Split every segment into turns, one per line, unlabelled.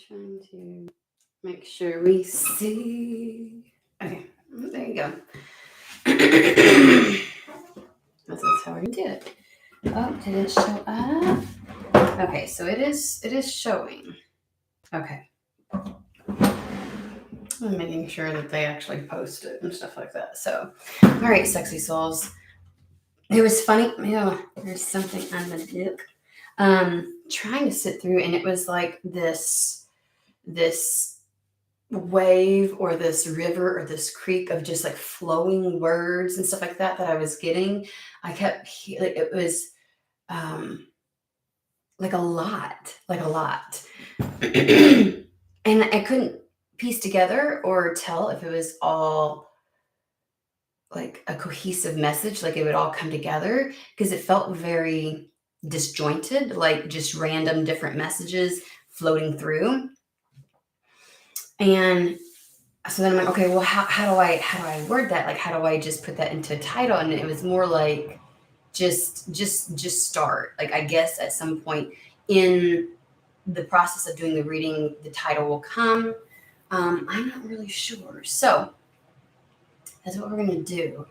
trying to make sure we see. Okay, there you go. This is how we're gonna do it. Oh, did it show up? Okay, so it is showing. Okay. I'm making sure that they actually post it and stuff like that. So, all right, sexy souls. It was funny. There's something on the book. Trying to sit through, and it was like this wave or this river or this creek of just like flowing words and stuff like that I was getting. I kept like it was like a lot, and I couldn't piece together or tell if it was all like a cohesive message, like it would all come together, because it felt very disjointed, like just random different messages floating through. And so then I'm like, okay, well, how do I word that? Like, how do I just put that into a title? And it was more like just start. Like, I guess at some point in the process of doing the reading, the title will come. I'm not really sure. So that's what we're gonna do.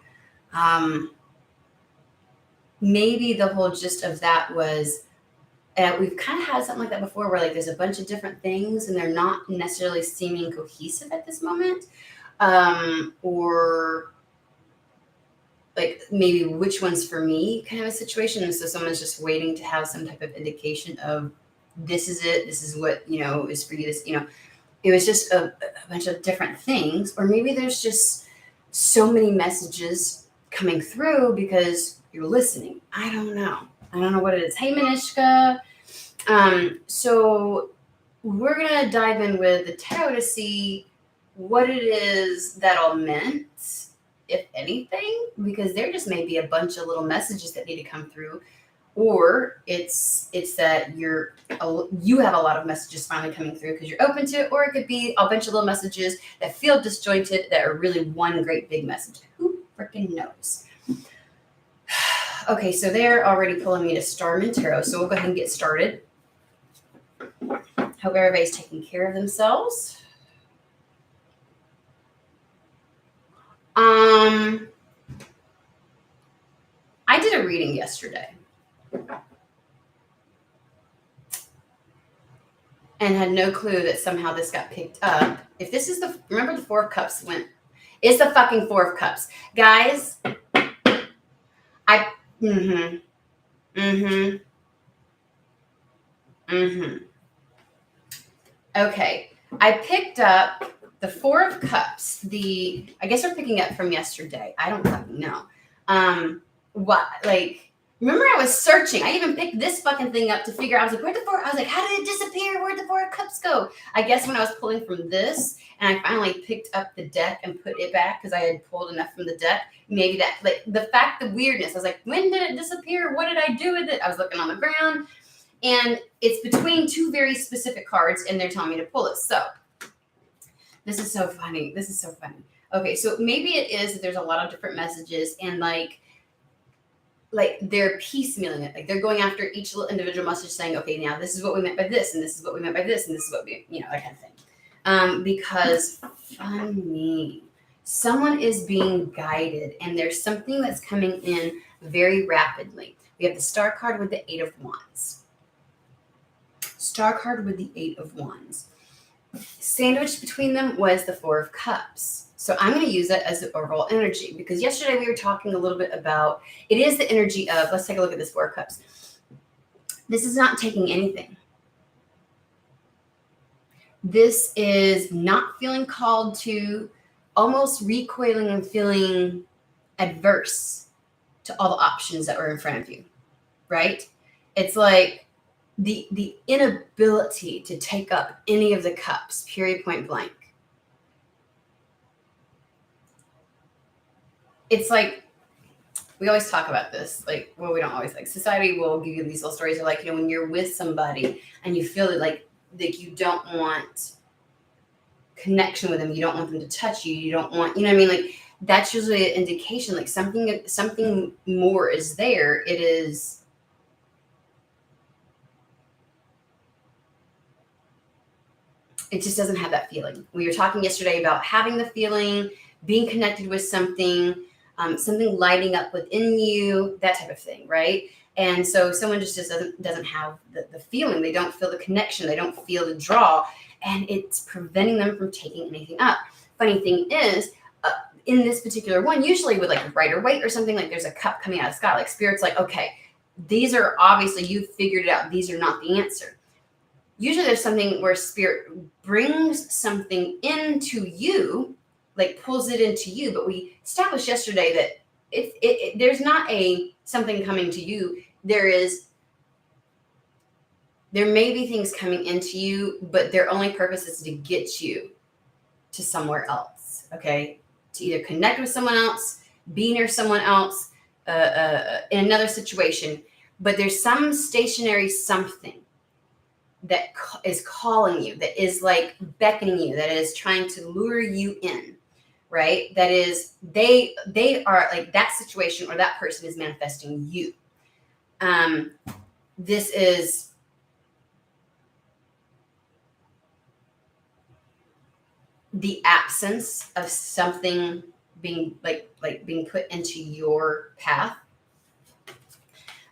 Maybe the whole gist of that was, and we've kind of had something like that before, where like there's a bunch of different things and they're not necessarily seeming cohesive at this moment, or like maybe which one's for me kind of a situation. And so someone's just waiting to have some type of indication of this is it, this is what is for you. This it was just a bunch of different things, or maybe there's just so many messages coming through because you're listening. I don't know what it is. Hey, Manishka. So we're going to dive in with the tarot to see what it is that all meant, if anything, because there just may be a bunch of little messages that need to come through, or it's that you have a lot of messages finally coming through because you're open to it, or it could be a bunch of little messages that feel disjointed that are really one great big message. Who freaking knows? Okay, so they're already pulling me to Starman Tarot, so we'll go ahead and get started. Hope everybody's taking care of themselves. I did a reading yesterday and had no clue that somehow this got picked up. If this is remember the Four of Cups it's the fucking Four of Cups. Guys, Okay, I picked up the Four of Cups. I guess we're picking up from yesterday. I don't fucking know. Remember I was searching. I even picked this fucking thing up to figure out. I was like, I was like, how did it disappear? Where'd the Four of Cups go? I guess when I was pulling from this, and I finally picked up the deck and put it back because I had pulled enough from the deck. Maybe that, like, the weirdness. I was like, when did it disappear? What did I do with it? I was looking on the ground. And it's between two very specific cards, and they're telling me to pull it. So this is so funny. Okay, so maybe it is that there's a lot of different messages, and like they're piecemealing it. Like they're going after each little individual message, saying, okay, now this is what we meant by this, and this is what we meant by this, and this is what we, that kind of thing. Because funny, someone is being guided, and there's something that's coming in very rapidly. We have the Star card with the Eight of Wands. Star card with the Eight of Wands. Sandwiched between them was the Four of Cups. So I'm going to use that as the overall energy, because yesterday we were talking a little bit about, it is the energy of, let's take a look at this Four of Cups. This is not taking anything. This is not feeling called to, almost recoiling and feeling adverse to all the options that were in front of you, right? It's like, the inability to take up any of the cups, period, point blank. It's like, we always talk about this, like, well, we don't always, like, society will give you these little stories of like, when you're with somebody and you feel that like you don't want connection with them, you don't want them to touch you, you don't want, like, that's usually an indication, like something more is there. It is, it just doesn't have that feeling. We were talking yesterday about having the feeling, being connected with something, something lighting up within you, that type of thing, right? And so someone just doesn't have the feeling. They don't feel the connection. They don't feel the draw, and it's preventing them from taking anything up. Funny thing is, in this particular one, usually with like Rider Waite or something, like there's a cup coming out of the sky, like Spirit's like, okay, these are obviously, you figured it out. These are not the answer. Usually there's something where Spirit brings something into you, like pulls it into you. But we established yesterday that there's not something coming to you. There may be things coming into you, but their only purpose is to get you to somewhere else, okay? To either connect with someone else, be near someone else, in another situation. But there's some stationary something that is calling you, that is like beckoning you, that is trying to lure you in, right? That is, they are like, that situation or that person is manifesting you. This is the absence of something being like being put into your path.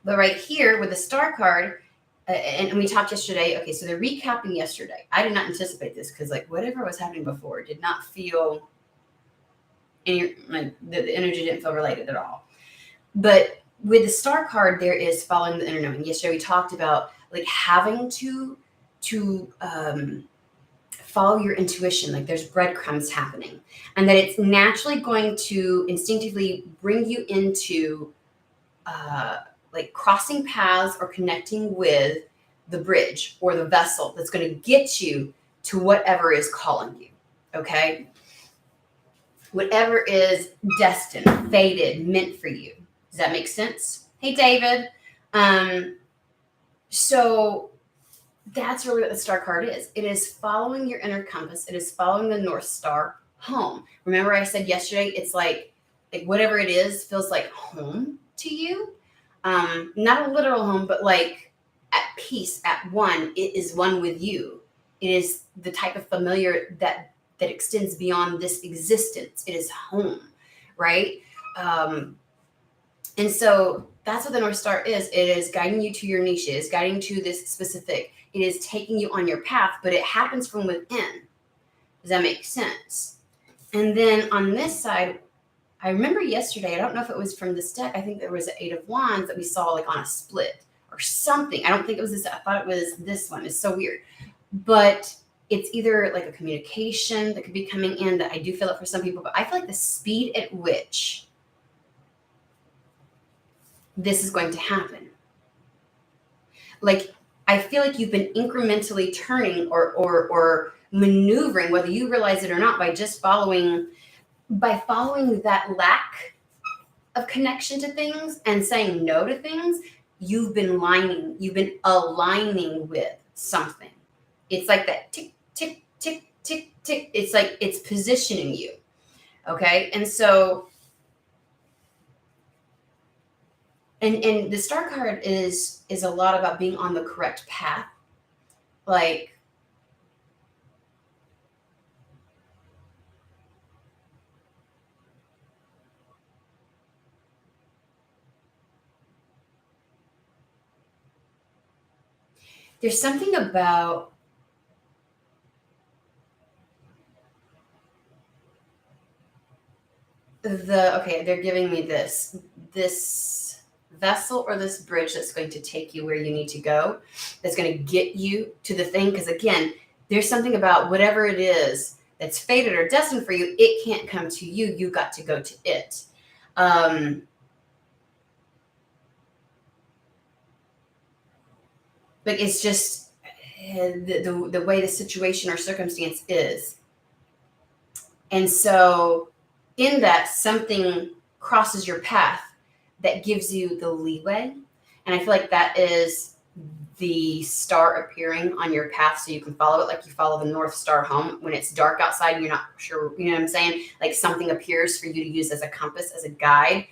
But right here with the star card, and we talked yesterday. Okay, so they're recapping yesterday. I did not anticipate this because like whatever was happening before did not feel like the energy didn't feel related at all. But with the star card, there is following the inner knowing. Yesterday we talked about like having to follow your intuition, like there's breadcrumbs happening, and that it's naturally going to instinctively bring you into like crossing paths or connecting with the bridge or the vessel that's going to get you to whatever is calling you, okay? Whatever is destined, fated, meant for you. Does that make sense? Hey, David. So that's really what the star card is. It is following your inner compass. It is following the North Star home. Remember I said yesterday, it's like whatever it is feels like home to you. Not a literal home, but like at peace, at one. It is one with you. It is the type of familiar that extends beyond this existence. It is home, right? And so that's what the North Star is. It is guiding you to your niche. It is guiding to this specific. It is taking you on your path, but it happens from within. Does that make sense? And then on this side, I remember yesterday, I don't know if it was from this deck, I think there was an 8 of Wands that we saw like on a split or something. I don't think it was this. I thought it was this one. It's so weird. But it's either like a communication that could be coming in, that I do feel it for some people, but I feel like the speed at which this is going to happen. Like, I feel like you've been incrementally turning or maneuvering, whether you realize it or not, by just following that lack of connection to things and saying no to things. You've been aligning with something. It's like that tick, tick, tick, tick, tick. It's like it's positioning you. Okay. And so, and the star card is a lot about being on the correct path. Like, there's something about they're giving me this vessel or this bridge that's going to take you where you need to go, that's going to get you to the thing. Because again, there's something about whatever it is that's fated or destined for you, it can't come to you. You got to go to it. But it's just the way the situation or circumstance is. And so in that, something crosses your path that gives you the leeway. And I feel like that is the star appearing on your path so you can follow it, like you follow the North Star home. When it's dark outside and you're not sure, you know what I'm saying? Like something appears for you to use as a compass, as a guide.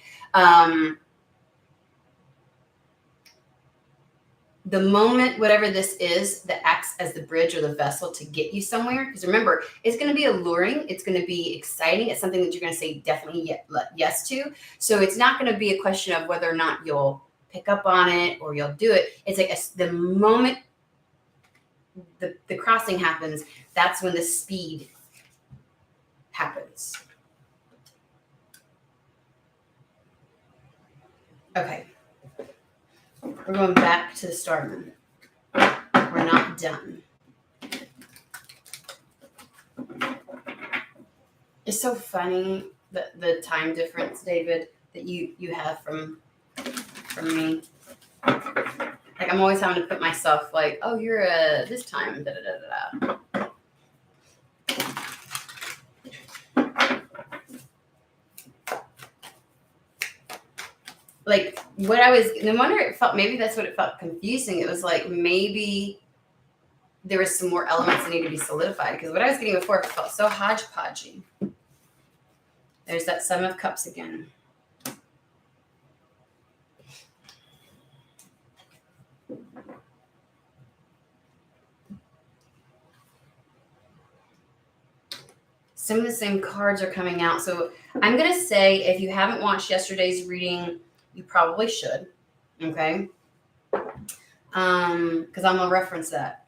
the moment, whatever this is, that acts as the bridge or the vessel to get you somewhere. Because remember, it's going to be alluring. It's going to be exciting. It's something that you're going to say definitely yes to. So it's not going to be a question of whether or not you'll pick up on it or you'll do it. It's like the moment the crossing happens, that's when the speed happens. Okay. We're going back to the starman. We're not done. It's so funny the time difference, David, that you have from me. Like I'm always having to put myself like, oh, you're this time, da da da da. Like what I was, no wonder it felt, maybe that's what it felt confusing. It was like maybe there was some more elements that need to be solidified, because what I was getting before it felt so hodgepodgey. There's that Seven of Cups again. Some of the same cards are coming out. So I'm going to say, if you haven't watched yesterday's reading, you probably should. Okay. Because I'm going to reference that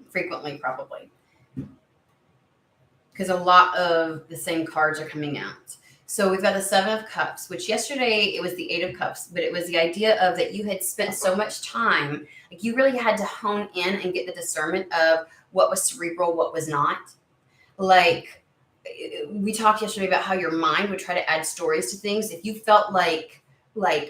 frequently, probably. Because a lot of the same cards are coming out. So we've got the Seven of Cups, which yesterday it was the Eight of Cups, but it was the idea of that you had spent so much time, like you really had to hone in and get the discernment of what was cerebral, what was not. Like we talked yesterday about how your mind would try to add stories to things. If you felt like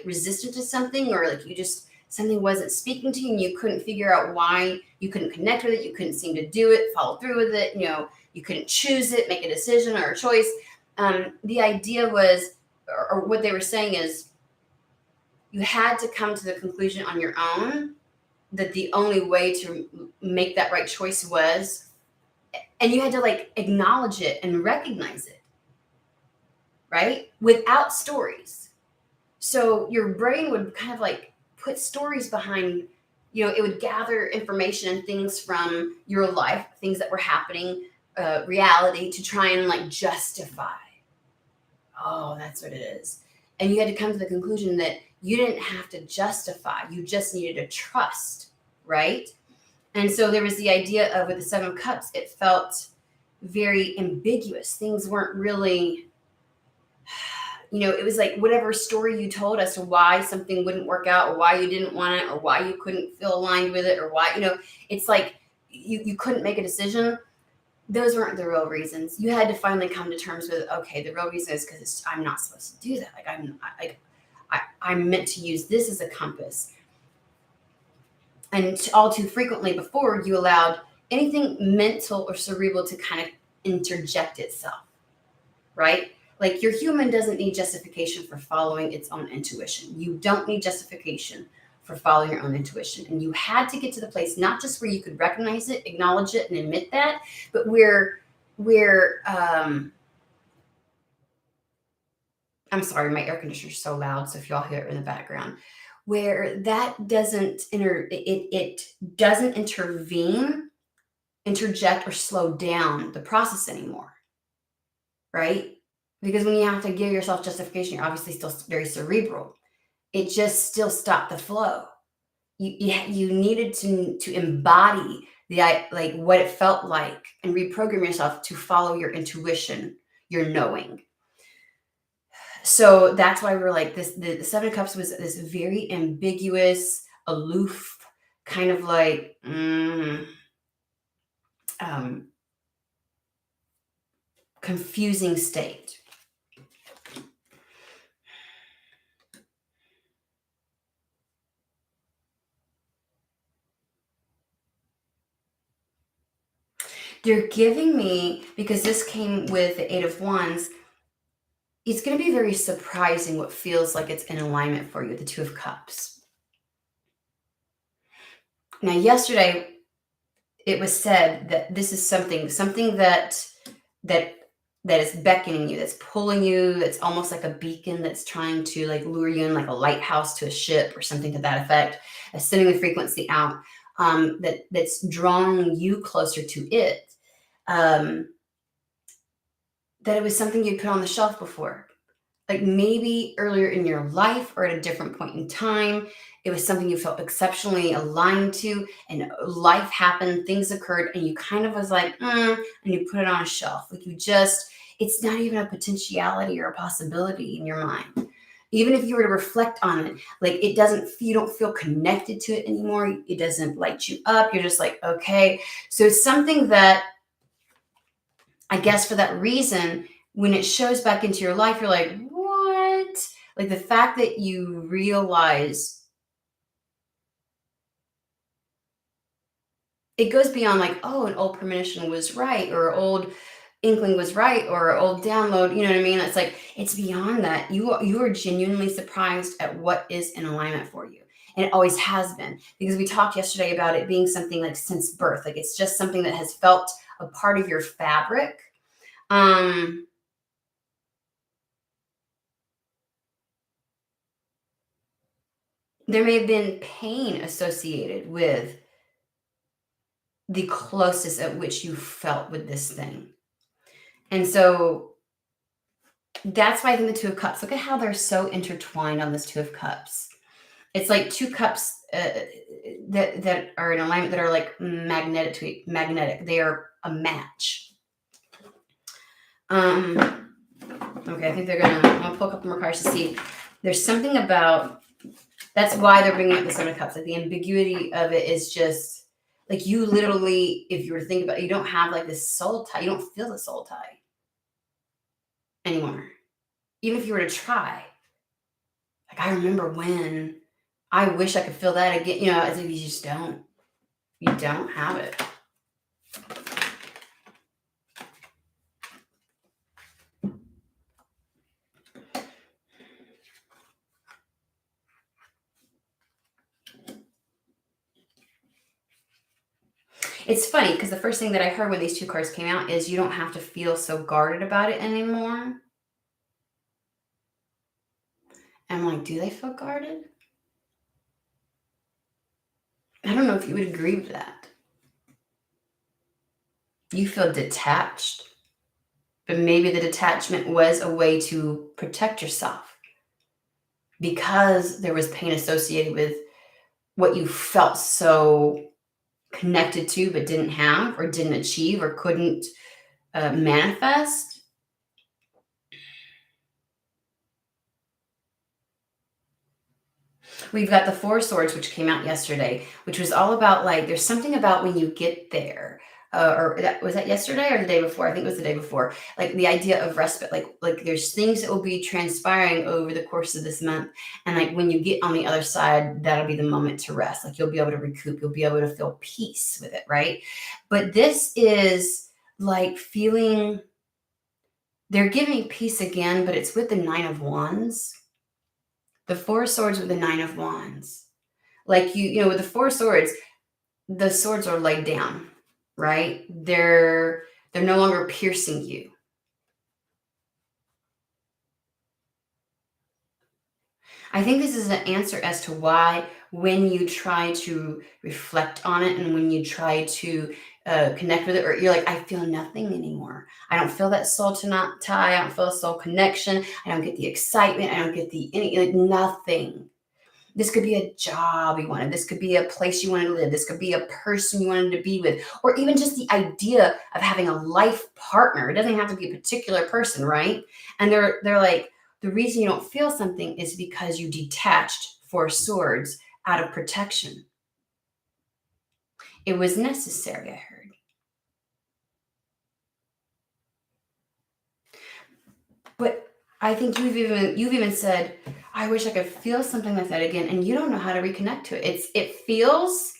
resistant to something, or like you just, something wasn't speaking to you and you couldn't figure out why, you couldn't connect with it, you couldn't seem to do it, follow through with it, you couldn't choose it, make a decision or a choice. The idea was, or what they were saying is, you had to come to the conclusion on your own that the only way to make that right choice was, and you had to like acknowledge it and recognize it, right? Without stories. So your brain would kind of like put stories behind, it would gather information and things from your life, things that were happening, reality, to try and like justify. Oh, that's what it is. And you had to come to the conclusion that you didn't have to justify. You just needed to trust, right? And so there was the idea of, with the Seven of Cups, it felt very ambiguous. Things weren't really, it was like whatever story you told as to why something wouldn't work out, or why you didn't want it, or why you couldn't feel aligned with it, or why, it's like you couldn't make a decision. Those weren't the real reasons. You had to finally come to terms with, okay, the real reason is because I'm not supposed to do that. Like I'm meant to use this as a compass. And all too frequently before, you allowed anything mental or cerebral to kind of interject itself, right? Like your human doesn't need justification for following its own intuition. You don't need justification for following your own intuition. And you had to get to the place, not just where you could recognize it, acknowledge it, and admit that, but where I'm sorry, my air conditioner is so loud, so if y'all hear it in the background, where that doesn't it doesn't interject, or slow down the process anymore, right? Because when you have to give yourself justification, you're obviously still very cerebral. It just still stopped the flow. You needed to embody like what it felt like, and reprogram yourself to follow your intuition, your knowing. So that's why we're like this. The Seven of Cups was this very ambiguous, aloof, kind of like confusing state. They're giving me, because this came with the Eight of Wands, it's going to be very surprising what feels like it's in alignment for you, the Two of Cups. Now, yesterday, it was said that this is something that that is beckoning you, that's pulling you, that's almost like a beacon that's trying to like lure you in, like a lighthouse to a ship or something to that effect, sending the frequency out, that's drawing you closer to it. Um, that it was something you put on the shelf before. Like maybe earlier in your life or at a different point in time, it was something you felt exceptionally aligned to, and life happened, things occurred, and you kind of was like, and you put it on a shelf. Like it's not even a potentiality or a possibility in your mind. Even if you were to reflect on it, like you don't feel connected to it anymore. It doesn't light you up. You're just like, okay. So it's something that, I guess for that reason, when it shows back into your life, you're like, what? Like the fact that you realize it goes beyond like, oh, an old premonition was right, or old inkling was right, or old download, you know what I mean? It's like, it's beyond that. You are genuinely surprised at what is in alignment for you. And it always has been, because we talked yesterday about it being something like since birth. Like it's just something that has felt a part of your fabric. There may have been pain associated with the closest at which you felt with this thing. And so that's why I think the Two of Cups, look at how they're so intertwined on this Two of Cups. It's like two cups that are in alignment, that are like magnetic. They are a match. Okay, I think I'm gonna pull a couple more cards to see. There's something about, that's why they're bringing up the Seven of Cups. Like the ambiguity of it is just like, you literally, if you were to think about it, you don't have like this soul tie. You don't feel the soul tie anymore. Even if you were to try. Like I remember when I wish I could feel that again. You know, it's like you just don't. You don't have it. It's funny because the first thing that I heard when these two cards came out is you don't have to feel so guarded about it anymore. And I'm like, do they feel guarded? I don't know if you would agree with that. You feel detached, but maybe the detachment was a way to protect yourself because there was pain associated with what you felt so connected to but didn't have or didn't achieve or couldn't manifest. We've got the Four of Swords, which came out yesterday, which was all about like, there's something about when you get there, was that yesterday or the day before? I think it was the day before. Like the idea of respite, like there's things that will be transpiring over the course of this month, and like when you get on the other side, that'll be the moment to rest. Like you'll be able to recoup, you'll be able to feel peace with it, right? But this is like feeling, they're giving peace again, but it's with the Nine of Wands. The Four of Swords with the Nine of Wands. Like you know, with the Four of Swords, the swords are laid down, right? They're no longer piercing you. I think this is an answer as to why when you try to reflect on it and when you try to connect with it, or you're like, I feel nothing anymore. I don't feel that soul tie. I don't feel a soul connection. I don't get the excitement. I don't get nothing. This could be a job you wanted. This could be a place you wanted to live. This could be a person you wanted to be with, or even just the idea of having a life partner. It doesn't have to be a particular person, right? And they're like, the reason you don't feel something is because you detached Four Swords out of protection. It was necessary, I heard. But I think you've even said, I wish I could feel something like that again, and you don't know how to reconnect to it. It feels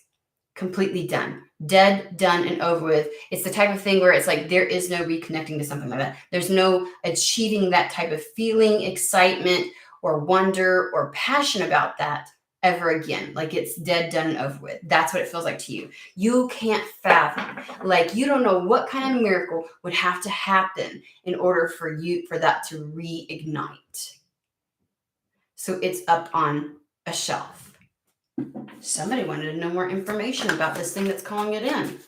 completely done, dead, done, and over with. It's the type of thing where it's like there is no reconnecting to something like that. There's no achieving that type of feeling, excitement, or wonder, or passion about that ever again. Like it's dead, done, and over with. That's what it feels like to you. You can't fathom. Like you don't know what kind of miracle would have to happen in order for that to reignite. So it's up on a shelf. Somebody wanted to know more information about this thing that's calling it in.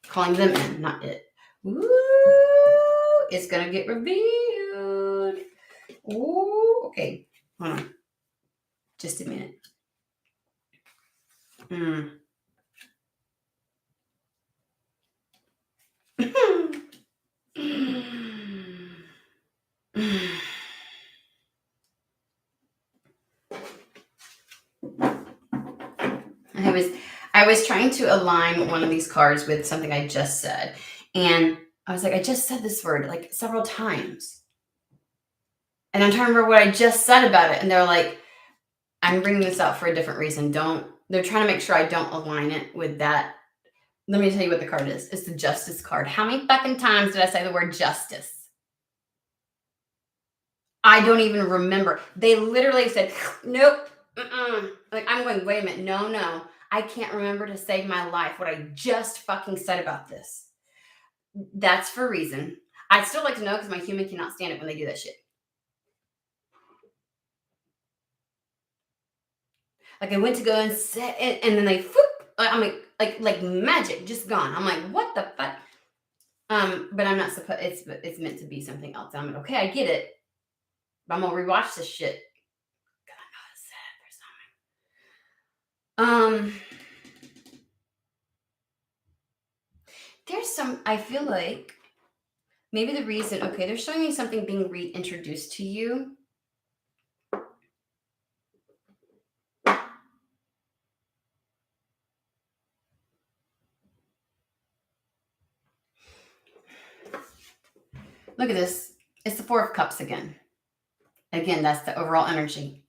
Calling them in, not it. Woo! It's gonna get revealed. Ooh, okay. Hold on. Just a minute. I was trying to align one of these cards with something I just said. And I was like, I just said this word like several times. And I'm trying to remember what I just said about it. And they're like, I'm bringing this out for a different reason. They're trying to make sure I don't align it with that. Let me tell you what the card is. It's the Justice card. How many fucking times did I say the word justice? I don't even remember. They literally said, nope. Like I'm going, wait a minute. No. I can't remember to save my life what I just fucking said about this. That's for a reason. I'd still like to know because my human cannot stand it when they do that shit. Like I went to go and set it, and then they, I'm like magic, just gone. I'm like, what the fuck? But I'm not supposed. It's meant to be something else. I'm like, okay, I get it. But I'm gonna rewatch this shit. Cause I know it's sad for some. There's some. I feel like maybe the reason. Okay, they're showing me something being reintroduced to you. Look at this. It's the Four of Cups again. Again, that's the overall energy.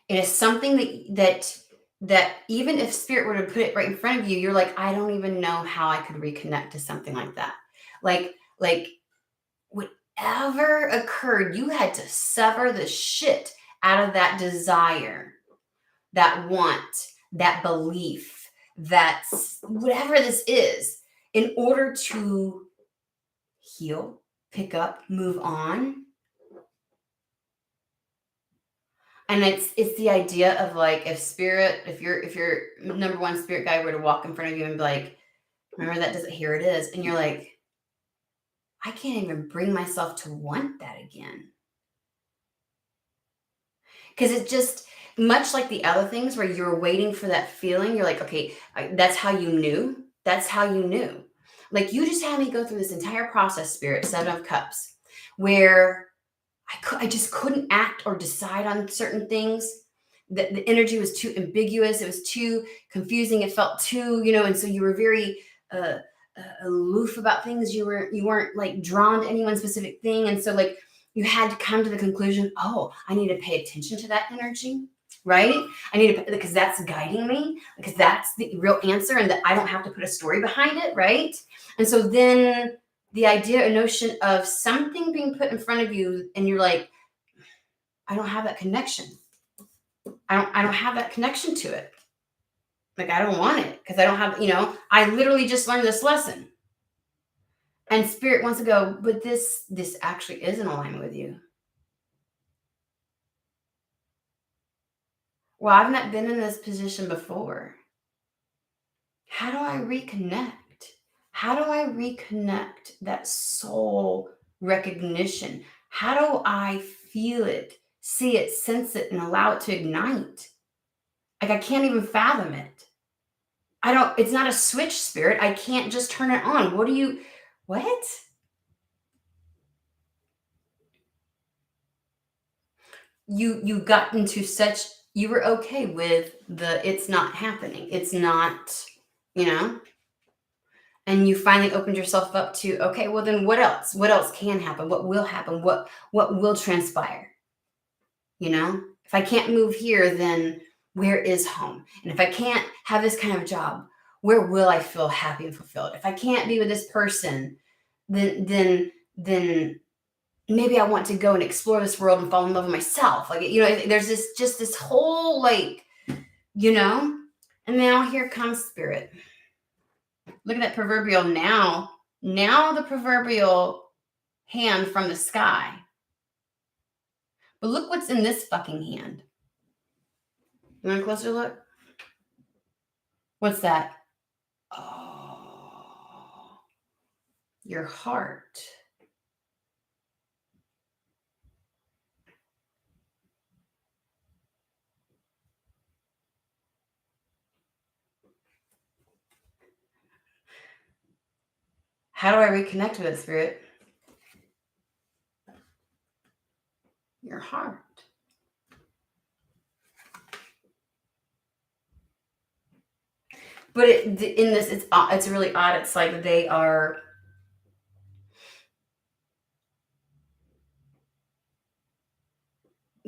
It is something that even if spirit were to put it right in front of you, you're like, I don't even know how I could reconnect to something like that. Like whatever occurred, you had to sever the shit out of that desire, that want, that belief, that's whatever this is, in order to heal, pick up, move on. And it's the idea of like if your number one spirit guide were to walk in front of you and be like, remember that doesn't, here it is, and you're like, I can't even bring myself to want that again. Because it's just much like the other things where you're waiting for that feeling. You're like, okay, that's how you knew. That's how you knew. Like you just had me go through this entire process, Spirit, Seven of Cups, where I just couldn't act or decide on certain things. The energy was too ambiguous. It was too confusing. It felt too, and so you were very aloof about things. You weren't like drawn to any one specific thing. And so like you had to come to the conclusion, oh, I need to pay attention to that energy, right? I need to, because that's guiding me, because that's the real answer and that I don't have to put a story behind it, right? And so then the idea, a notion of something being put in front of you and you're like, I don't have that connection. I don't have that connection to it. Like, I don't want it because I don't have, I literally just learned this lesson. And spirit wants to go, but this actually is in alignment with you. Well, I've not been in this position before. How do I reconnect? How do I reconnect that soul recognition? How do I feel it, see it, sense it, and allow it to ignite? Like, I can't even fathom it. It's not a switch, spirit. I can't just turn it on. What? You got into such, you were okay with it's not happening. It's not, and you finally opened yourself up to, okay, well then what else? What else can happen? What will happen? What will transpire? If I can't move here, then where is home? And if I can't have this kind of job, where will I feel happy and fulfilled? If I can't be with this person, then maybe I want to go and explore this world and fall in love with myself. Like, there's this whole like And now here comes spirit. Look at that proverbial now the proverbial hand from the sky. But look what's in this fucking hand. You want a closer look? What's that? Oh, your heart. How do I reconnect with it, spirit? Your heart. But it's really odd. It's like they are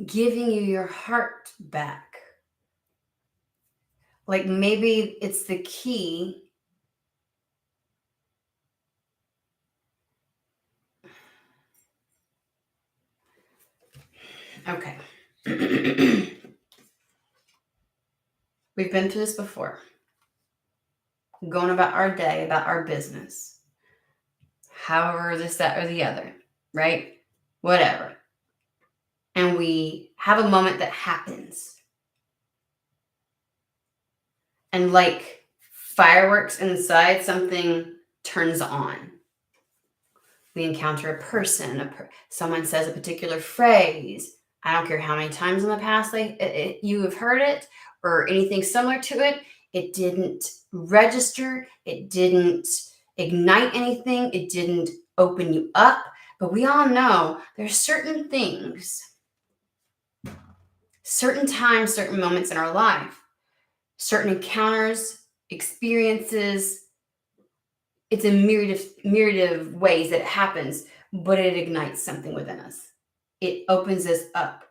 giving you your heart back. Like maybe it's the key. Okay. We've been through this before. Going about our day, about our business. However, this, that, or the other, right? Whatever. And we have a moment that happens. And like fireworks inside, something turns on. We encounter a person, someone says a particular phrase. I don't care how many times in the past you have heard it or anything similar to it. It didn't register. It didn't ignite anything. It didn't open you up. But we all know there's certain things, certain times, certain moments in our life, certain encounters, experiences. It's a myriad of ways that it happens, but it ignites something within us. It opens us up.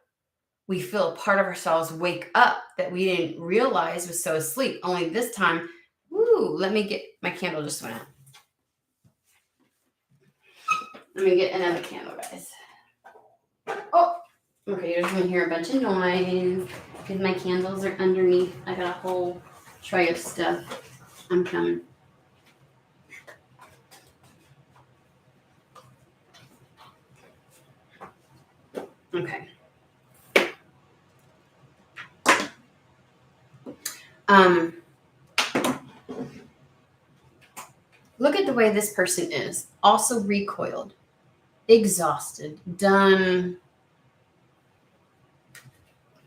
We feel a part of ourselves wake up that we didn't realize was so asleep. Only this time, let me get, my candle just went out. Let me get another candle, guys. Oh, okay, you're just going to hear a bunch of noise because my candles are underneath. I got a whole tray of stuff. I'm coming. Okay. Look at the way this person is. Also recoiled, exhausted, done.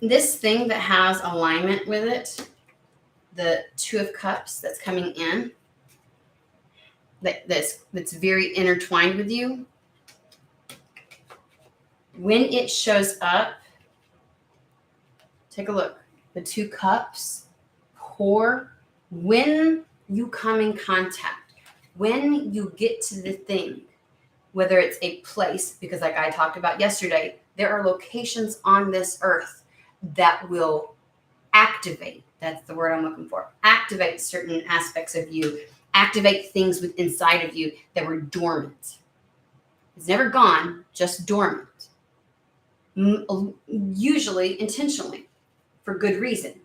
This thing that has alignment with it, the Two of Cups that's coming in, that's very intertwined with you. When it shows up, take a look. The Two Cups pour. When you come in contact, when you get to the thing, whether it's a place, because like I talked about yesterday, there are locations on this earth that will activate. That's the word I'm looking for. Activate certain aspects of you. Activate things inside of you that were dormant. It's never gone, just dormant. Usually intentionally, for good reason.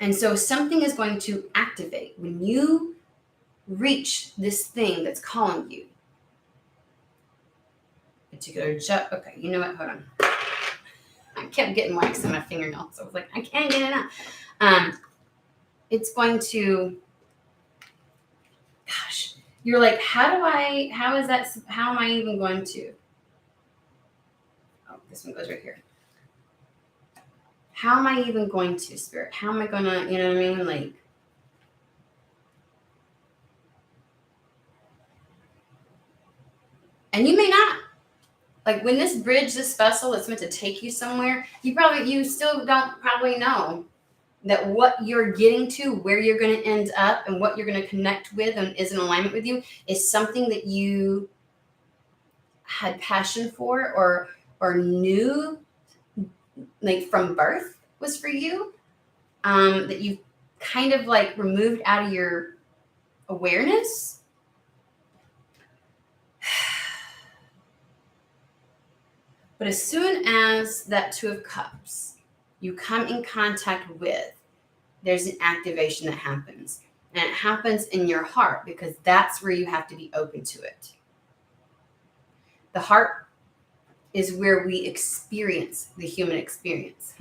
And so something is going to activate when you reach this thing that's calling you. Okay, you know what? Hold on. I kept getting wax in my fingernails. So I was like, I can't get it out. It's going to, gosh, you're like, how am I even going to? Oh, this one goes right here. How am I even going to, Spirit? How am I going to, you know what I mean? Like, and you may not. Like when this vessel that's meant to take you somewhere, you still don't probably know that what you're getting to, where you're going to end up and what you're going to connect with and is in alignment with you is something that you had passion for or knew like from birth was for you, that you kind of like removed out of your awareness. But as soon as that Two of Cups, you come in contact with, there's an activation that happens. And it happens in your heart because that's where you have to be open to it. The heart is where we experience the human experience.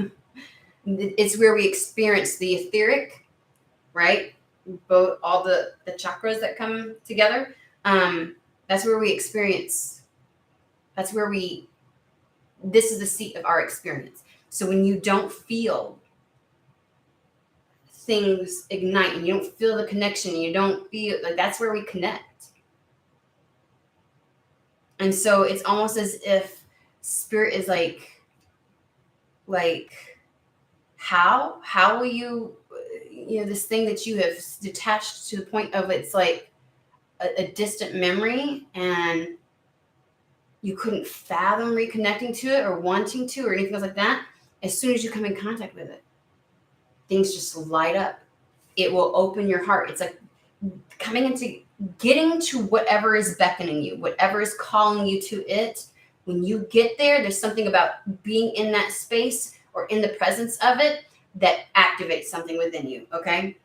It's where we experience the etheric, right? Both all the chakras that come together. That's where we experience. This is the seat of our experience. So when you don't feel things ignite and you don't feel the connection, you don't feel like, that's where we connect. And so it's almost as if spirit is like how will you this thing that you have detached to the point of it's like a distant memory, and you couldn't fathom reconnecting to it or wanting to or anything else like that. As soon as you come in contact with it, things just light up. It will open your heart. It's like getting to whatever is beckoning you, whatever is calling you to it. When you get there, there's something about being in that space or in the presence of it that activates something within you, okay?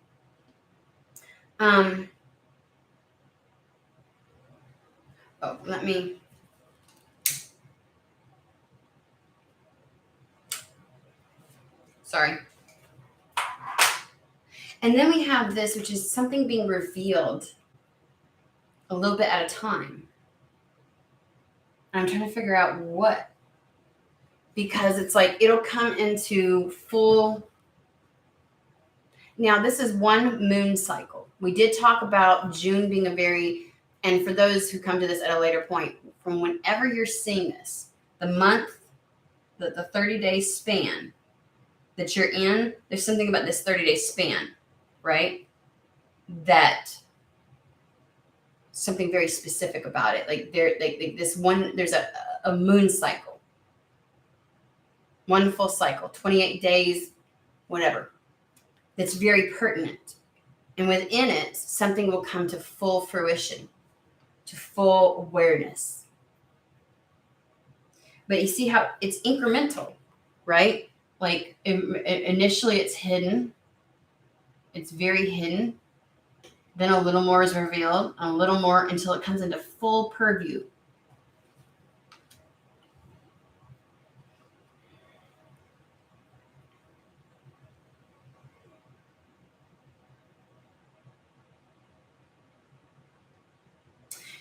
Sorry. And then we have this, which is something being revealed a little bit at a time. And I'm trying to figure out what, because it's like it'll come into full. Now, this is one moon cycle. We did talk about June being and for those who come to this at a later point, from whenever you're seeing this, the month, the 30-day span that you're in, there's something about this 30-day span, right? That something very specific about it. Like there's a moon cycle, one full cycle, 28 days, whatever. That's very pertinent. And within it, something will come to full fruition, to full awareness. But you see how it's incremental, right? Like initially it's hidden. It's very hidden. Then a little more is revealed, and a little more until it comes into full purview.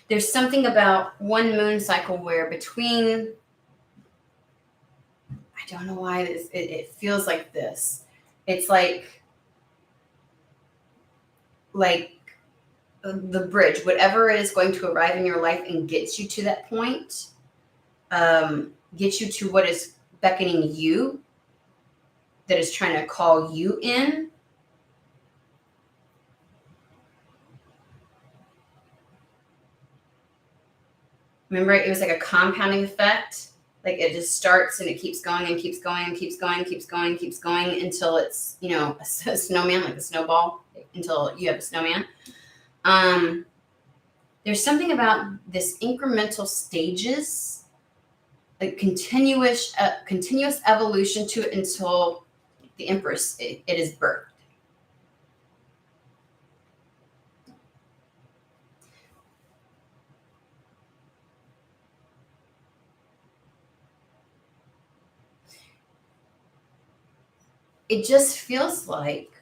There's something about one moon cycle where between, I don't know why it feels like this. It's like the bridge, whatever is going to arrive in your life and gets you to that point, gets you to what is beckoning you, that is trying to call you in. Remember, it was like a compounding effect. Like it just starts and it keeps going and keeps going and keeps going, keeps going, keeps going until it's, a snowman, like a snowball, until you have a snowman. There's something about this incremental stages, like continuous evolution to it until the Empress, it is birthed. It just feels like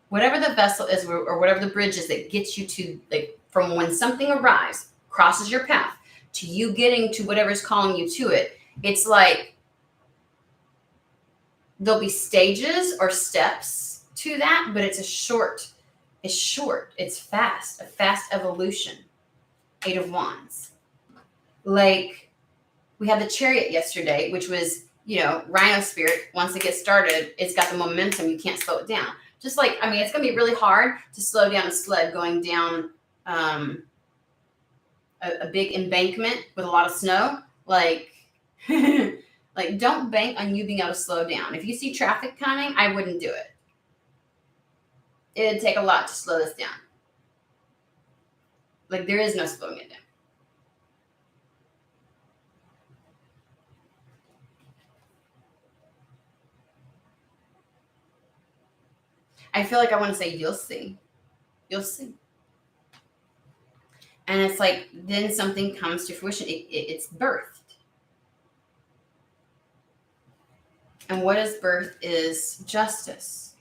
whatever the vessel is or whatever the bridge is that gets you to, like, from when something arrives, crosses your path, to you getting to whatever's calling you to it, it's like there'll be stages or steps to that, but it's short, it's fast, a fast evolution. 8 of Wands. Like, we had the Chariot yesterday, which was, Rhino spirit, once it gets started, it's got the momentum, you can't slow it down. Just like, it's going to be really hard to slow down a sled going down a big embankment with a lot of snow. Like, like, don't bank on you being able to slow down. If you see traffic coming, I wouldn't do it. It'd take a lot to slow this down. Like, there is no slowing it down. I feel like I want to say, you'll see. You'll see. And it's like, then something comes to fruition. It's birthed. And what is birth is justice.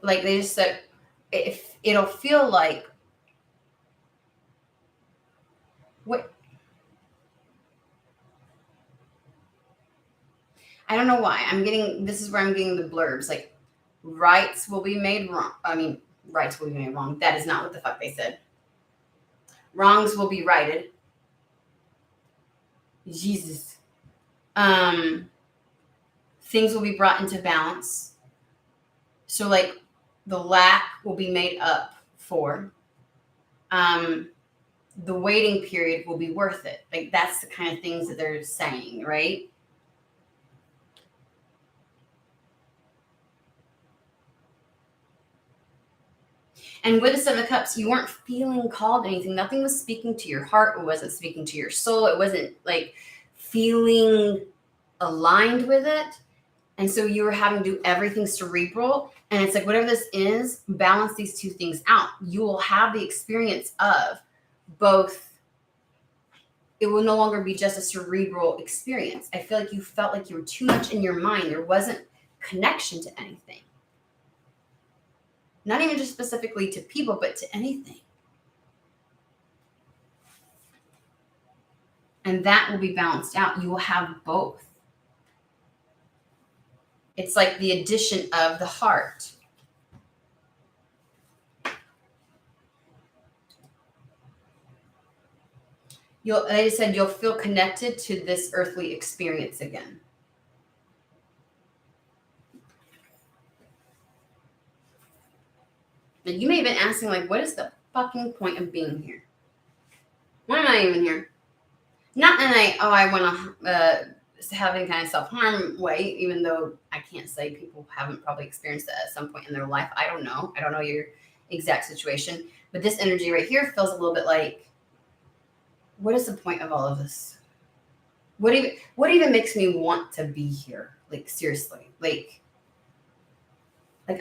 Like they just said, if it'll feel like what, I don't know why. This is where I'm getting the blurbs. Like, rights will be made wrong. I mean, rights will be made wrong. That is not what the fuck they said. Wrongs will be righted. Jesus. Things will be brought into balance. So, like, the lack will be made up for. The waiting period will be worth it. Like, that's the kind of things that they're saying, right? And with the Seven of Cups, you weren't feeling called to anything. Nothing was speaking to your heart. It wasn't speaking to your soul. It wasn't like feeling aligned with it. And so you were having to do everything cerebral. And it's like, whatever this is, balance these two things out. You will have the experience of both. It will no longer be just a cerebral experience. I feel like you felt like you were too much in your mind. There wasn't connection to anything. Not even just specifically to people, but to anything. And that will be balanced out. You will have both. It's like the addition of the heart. They said you'll feel connected to this earthly experience again. Now, you may have been asking, like, what is the fucking point of being here? Why am I even here? Not in I want to have any kind of self-harm way, even though I can't say people haven't probably experienced that at some point in their life. I don't know. I don't know your exact situation. But this energy right here feels a little bit like, what is the point of all of this? What even makes me want to be here? Like, seriously. Like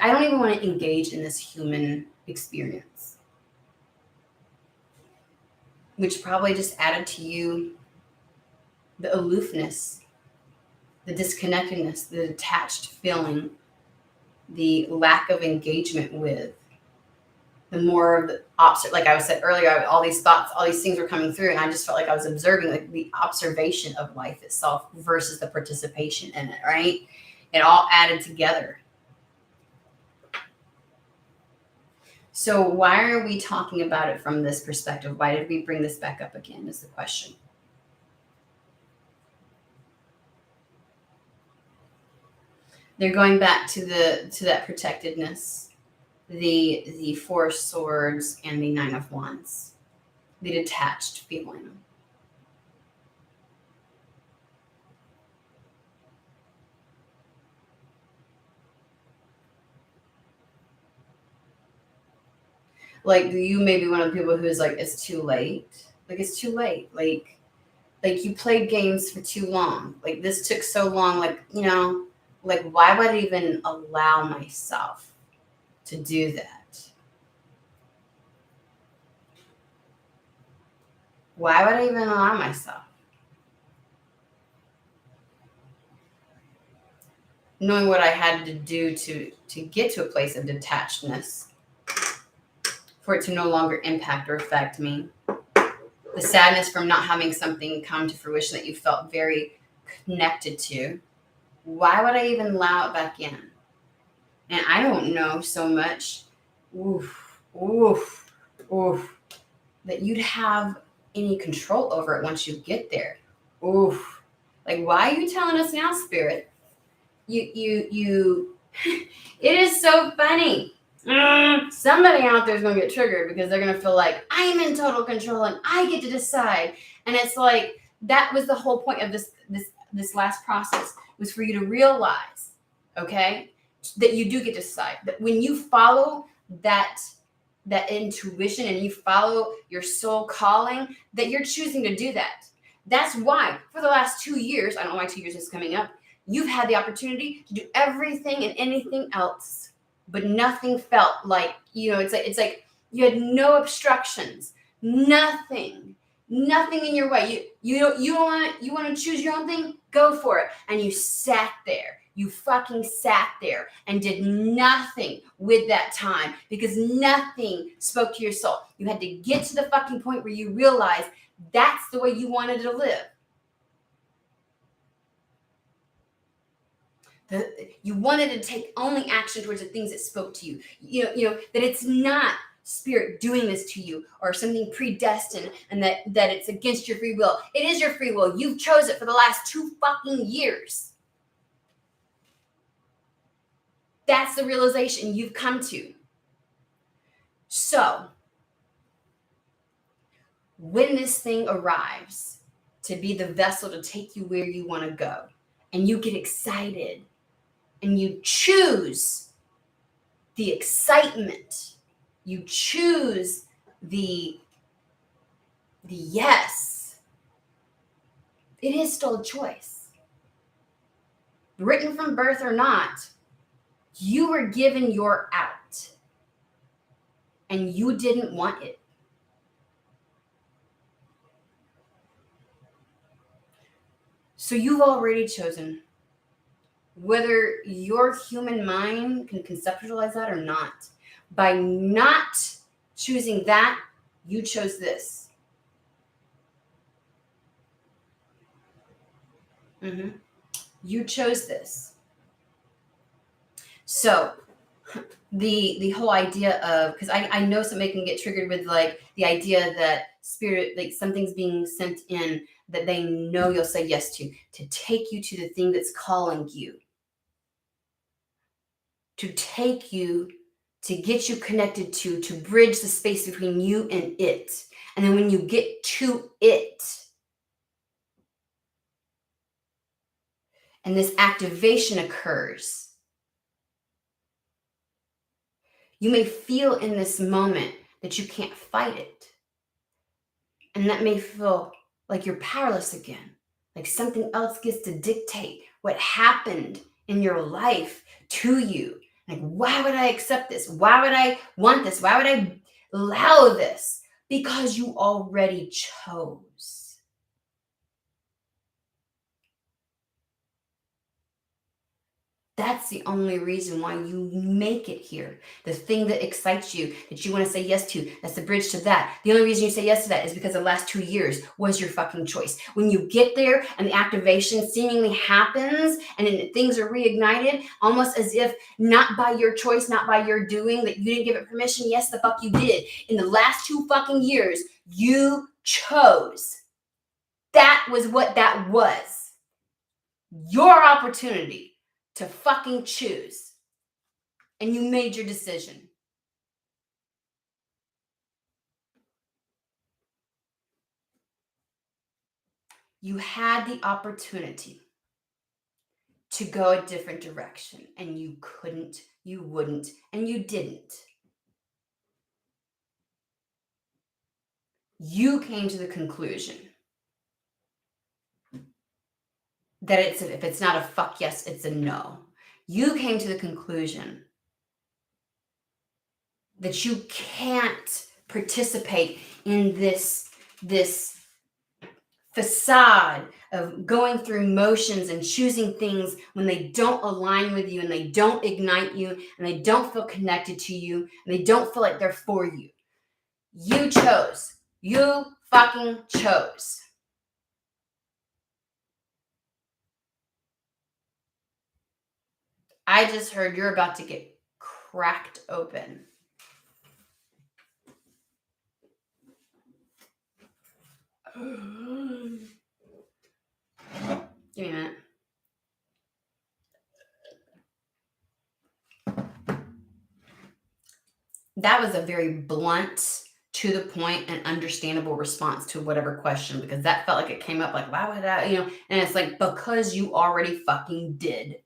I don't even want to engage in this human experience. Which probably just added to you the aloofness, the disconnectedness, the detached feeling, the lack of engagement with, the more of the opposite. Like I said earlier, all these thoughts, all these things were coming through, and I just felt like I was observing like the observation of life itself versus the participation in it, right? It all added together. So why are we talking about it from this perspective? Why did we bring this back up again is the question. They're going back to that protectedness, the Four of Swords and the Nine of Wands, the detached feeling. Like you may be one of the people who's like, it's too late. Like it's too late. Like you played games for too long. Like this took so long. Like, you know, like why would I even allow myself to do that? Why would I even allow myself? Knowing what I had to do to get to a place of detachedness, for it to no longer impact or affect me. The sadness from not having something come to fruition that you felt very connected to. Why would I even allow it back in? And I don't know so much, that you'd have any control over it once you get there. Like, why are you telling us now, Spirit? You, it is so funny. Somebody out there is going to get triggered because they're going to feel like I am in total control and I get to decide. And it's like, that was the whole point of this last process, was for you to realize, okay, that you do get to decide. That when you follow that intuition and you follow your soul calling, that you're choosing to do that. That's why for the last 2 years, I don't know why 2 years is coming up, You've had the opportunity to do everything and anything else, but nothing felt like, it's like you had no obstructions, nothing in your way. You want to choose your own thing, go for it. And you sat there. You fucking sat there and did nothing with that time because nothing spoke to your soul. You had to get to the fucking point where you realized that's the way you wanted to live. You wanted to take only action towards the things that spoke to you. That it's not spirit doing this to you or something predestined, and that it's against your free will. It is your free will. You've chose it for the last 2 fucking years. That's the realization you've come to. So, when this thing arrives to be the vessel to take you where you want to go, and you get excited, and you choose the excitement, you choose the yes, it is still a choice. Written from birth or not, you were given your out, and you didn't want it. So you've already chosen. Whether your human mind can conceptualize that or not, by not choosing that, you chose this. You chose this. So the whole idea of, because I know somebody can get triggered with like the idea that spirit, like something's being sent in that they know you'll say yes to take you to the thing that's calling you, to take you, to get you connected to bridge the space between you and it. And then when you get to it, and this activation occurs, you may feel in this moment that you can't fight it. And that may feel like you're powerless again, like something else gets to dictate what happened in your life to you. Like, why would I accept this? Why would I want this? Why would I allow this? Because you already chose. That's the only reason why you make it here. The thing that excites you, that you want to say yes to, that's the bridge to that. The only reason you say yes to that is because the last 2 years was your fucking choice. When you get there and the activation seemingly happens and then things are reignited, almost as if not by your choice, not by your doing, that you didn't give it permission. Yes, the fuck you did. In the last 2 fucking years, you chose. That was what that was. Your opportunity to fucking choose. And you made your decision. You had the opportunity to go a different direction, and you couldn't, you wouldn't, and you didn't. You came to the conclusion that if it's not a fuck yes, it's a no. You came to the conclusion that you can't participate in this facade of going through motions and choosing things when they don't align with you and they don't ignite you and they don't feel connected to you and they don't feel like they're for you. You chose. You fucking chose. I just heard you're about to get cracked open. Give me a minute. That was a very blunt, to the point, and understandable response to whatever question, because that felt like it came up like, why would I, and it's like, because you already fucking did.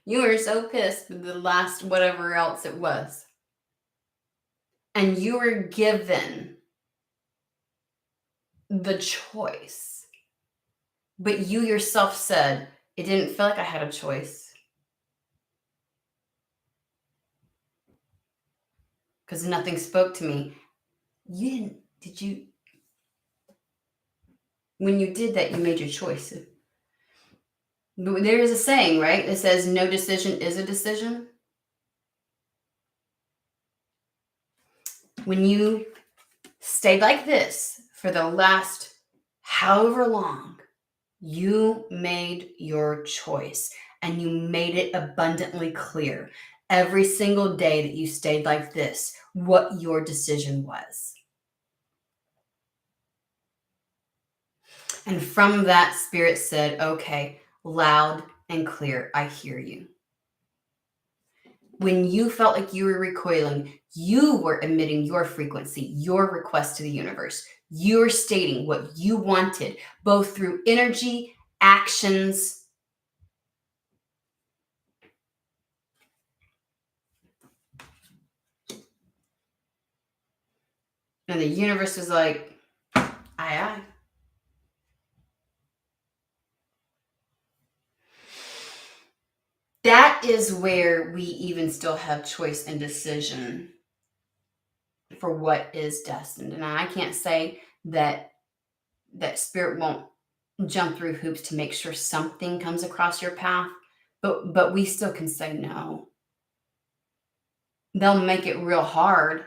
You were so pissed with the last whatever else it was. And you were given the choice. But you yourself said, it didn't feel like I had a choice. Because nothing spoke to me. You didn't, did you? When you did that, you made your choice. There is a saying, right? That says no decision is a decision. When you stayed like this for the last however long, you made your choice and you made it abundantly clear every single day that you stayed like this, what your decision was. And from that, Spirit said, okay, loud and clear, I hear you. When you felt like you were recoiling, you were emitting your frequency, your request to the universe. You're stating what you wanted, both through energy, actions. And the universe was like, aye, aye. That is where we even still have choice and decision for what is destined. And I can't say that Spirit won't jump through hoops to make sure something comes across your path, but we still can say no. They'll make it real hard,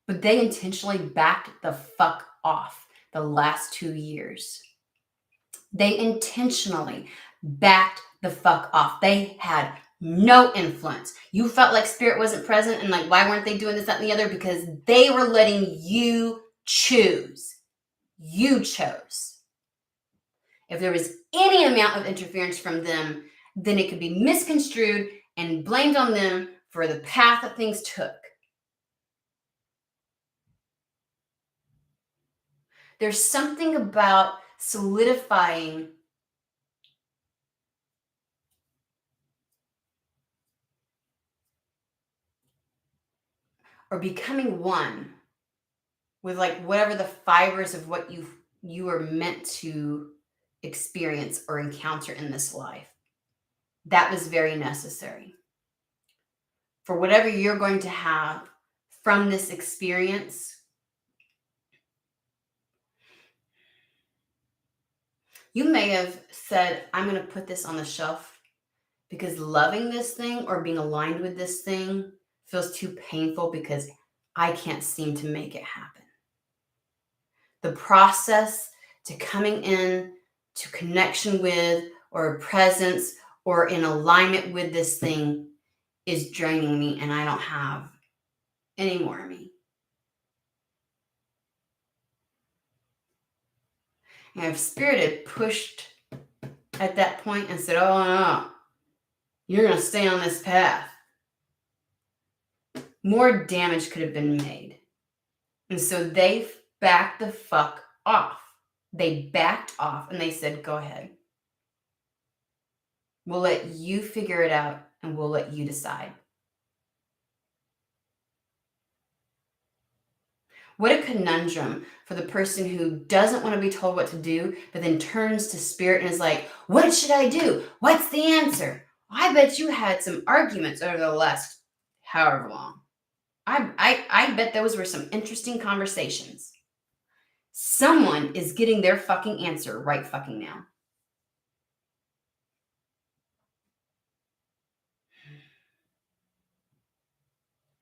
but they intentionally backed the fuck off the last 2 years. They intentionally backed the fuck off. They had no influence. You felt like Spirit wasn't present and like, why weren't they doing this, that, and the other? Because they were letting you choose. You chose. If there was any amount of interference from them, then it could be misconstrued and blamed on them for the path that things took. There's something about solidifying or becoming one with like whatever the fibers of what you are meant to experience or encounter in this life. That was very necessary. For whatever you're going to have from this experience, you may have said, I'm going to put this on the shelf because loving this thing or being aligned with this thing feels too painful because I can't seem to make it happen. The process to coming in to connection with or presence or in alignment with this thing is draining me and I don't have any more of me. And if Spirit had pushed at that point and said, oh no, you're going to stay on this path, more damage could have been made. And so they backed the fuck off. They backed off and they said, go ahead. We'll let you figure it out and we'll let you decide. What a conundrum for the person who doesn't want to be told what to do, but then turns to Spirit and is like, what should I do? What's the answer? I bet you had some arguments over the last however long. I bet those were some interesting conversations. Someone is getting their fucking answer right fucking now.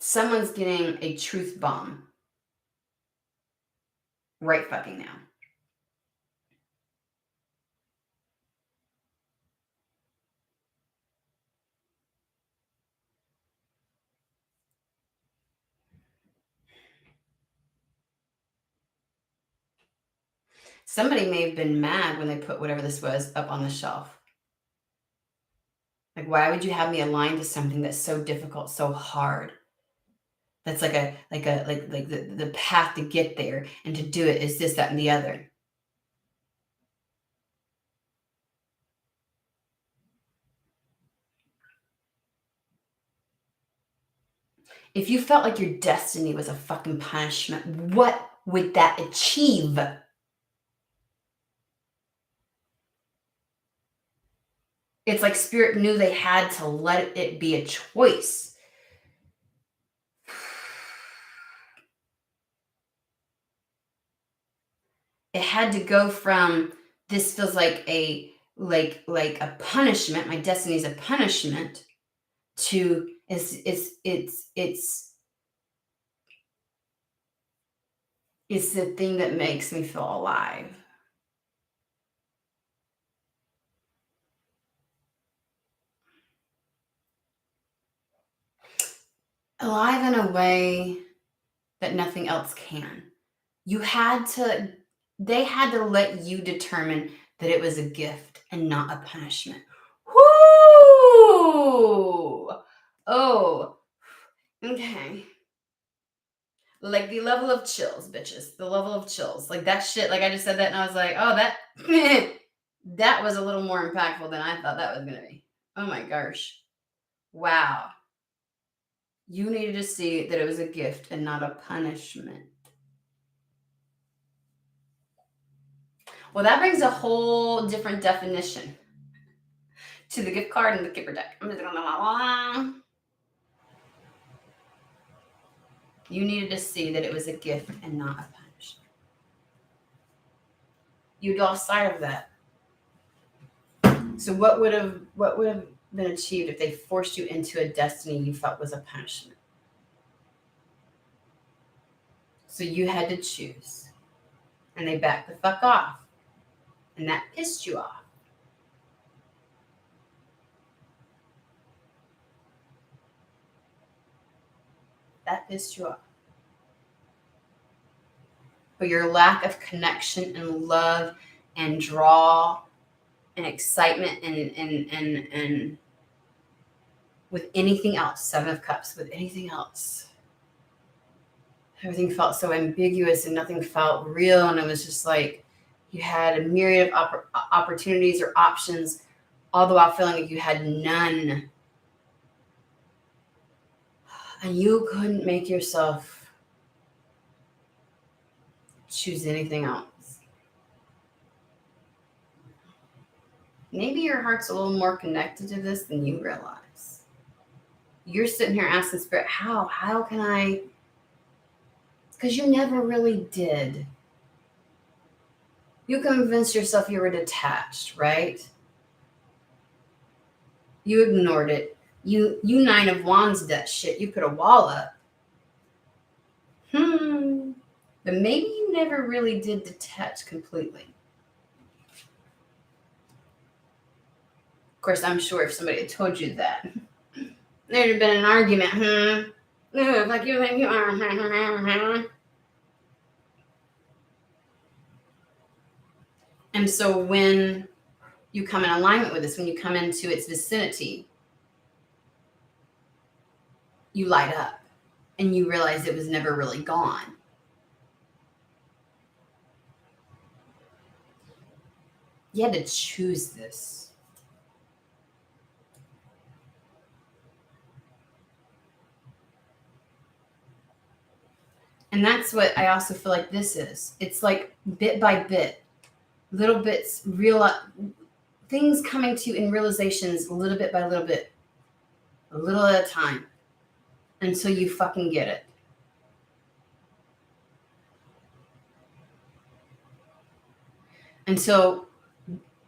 Someone's getting a truth bomb right fucking now. Somebody may have been mad when they put whatever this was up on the shelf. Like, why would you have me aligned to something that's so difficult, so hard? That's like the path to get there, and to do it is this, that, and the other. If you felt like your destiny was a fucking punishment, what would that achieve? It's like Spirit knew they had to let it be a choice. It had to go from this feels like a punishment. My destiny is a punishment. To it's the thing that makes me feel alive. Alive in a way that nothing else can. They had to let you determine that it was a gift and not a punishment. Whoo! Oh, okay. Like the level of chills, bitches. The level of chills. Like that shit. Like I just said that and I was like, oh, that that was a little more impactful than I thought that was gonna be. Oh my gosh. Wow. You needed to see that it was a gift and not a punishment. Well, that brings a whole different definition to the gift card and the Kipper deck. I'm just gonna You needed to see that it was a gift and not a punishment. You lost sight of that. So what would have been achieved if they forced you into a destiny you felt was a punishment? So you had to choose. And they backed the fuck off. And that pissed you off. That pissed you off. But your lack of connection and love and draw and excitement and with anything else, Seven of Cups, with anything else. Everything felt so ambiguous and nothing felt real. And it was just like you had a myriad of opportunities or options, all the while feeling like you had none. And you couldn't make yourself choose anything else. Maybe your heart's a little more connected to this than you realize. You're sitting here asking Spirit, how can I? Because you never really did. You convinced yourself you were detached, right? You ignored it. You Nine of Wands that shit. You put a wall up. But maybe you never really did detach completely. Of course, I'm sure if somebody had told you that, there'd have been an argument. Like you think you are. And so when you come in alignment with this, when you come into its vicinity, you light up and you realize it was never really gone. You had to choose this. And that's what I also feel like this is. It's like bit by bit, little bits, real things coming to you in realizations, little bit by little bit, a little at a time, until you fucking get it. And so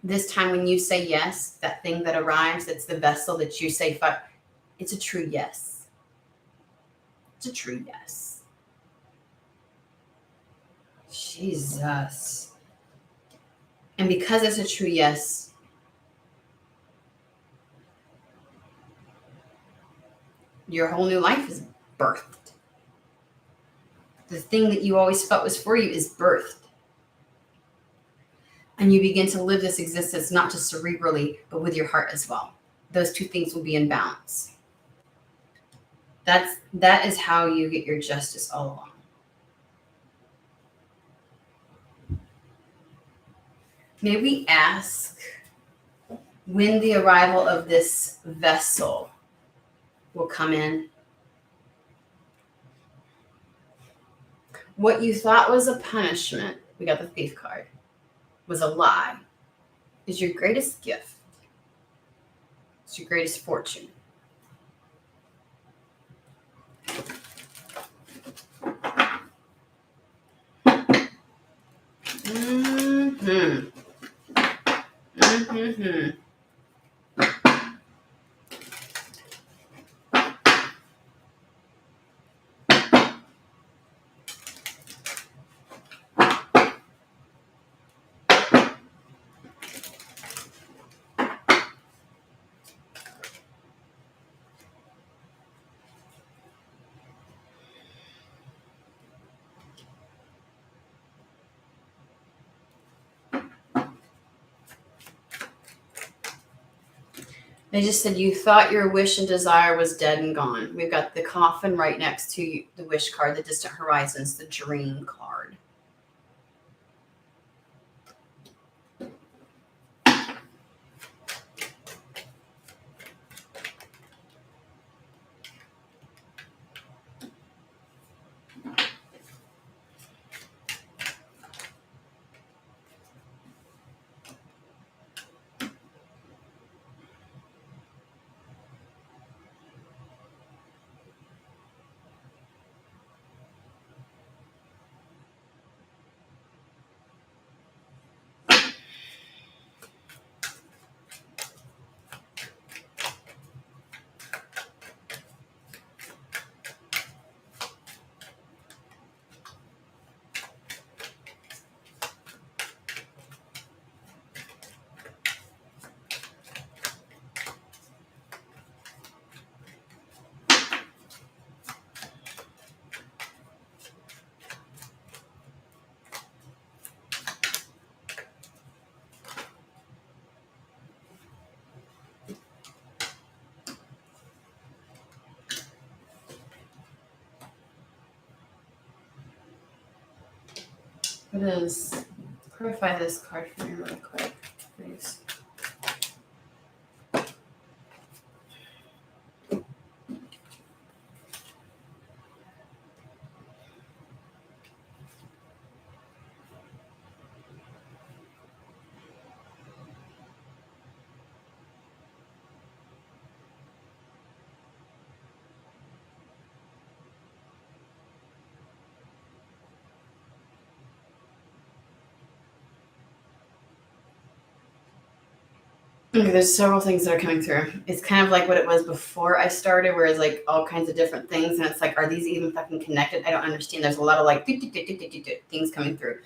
this time when you say yes, that thing that arrives, it's the vessel that you say, fuck, it's a true yes. It's a true yes. Jesus. And because it's a true yes, your whole new life is birthed. The thing that you always felt was for you is birthed. And you begin to live this existence, not just cerebrally, but with your heart as well. Those two things will be in balance. That is how you get your justice all along. May we ask when the arrival of this vessel will come in? What you thought was a punishment, we got the thief card, was a lie, is your greatest gift. It's your greatest fortune. Mm-hmm. Mm-hmm. They just said you thought your wish and desire was dead and gone. We've got the coffin right next to the wish card, the distant horizons, the dream card. What is? Clarify this card for me really quick, please. Okay, there's several things that are coming through. It's kind of like what it was before I started, where it's like all kinds of different things, and it's like, are these even fucking connected? I don't understand. There's a lot of like things coming through,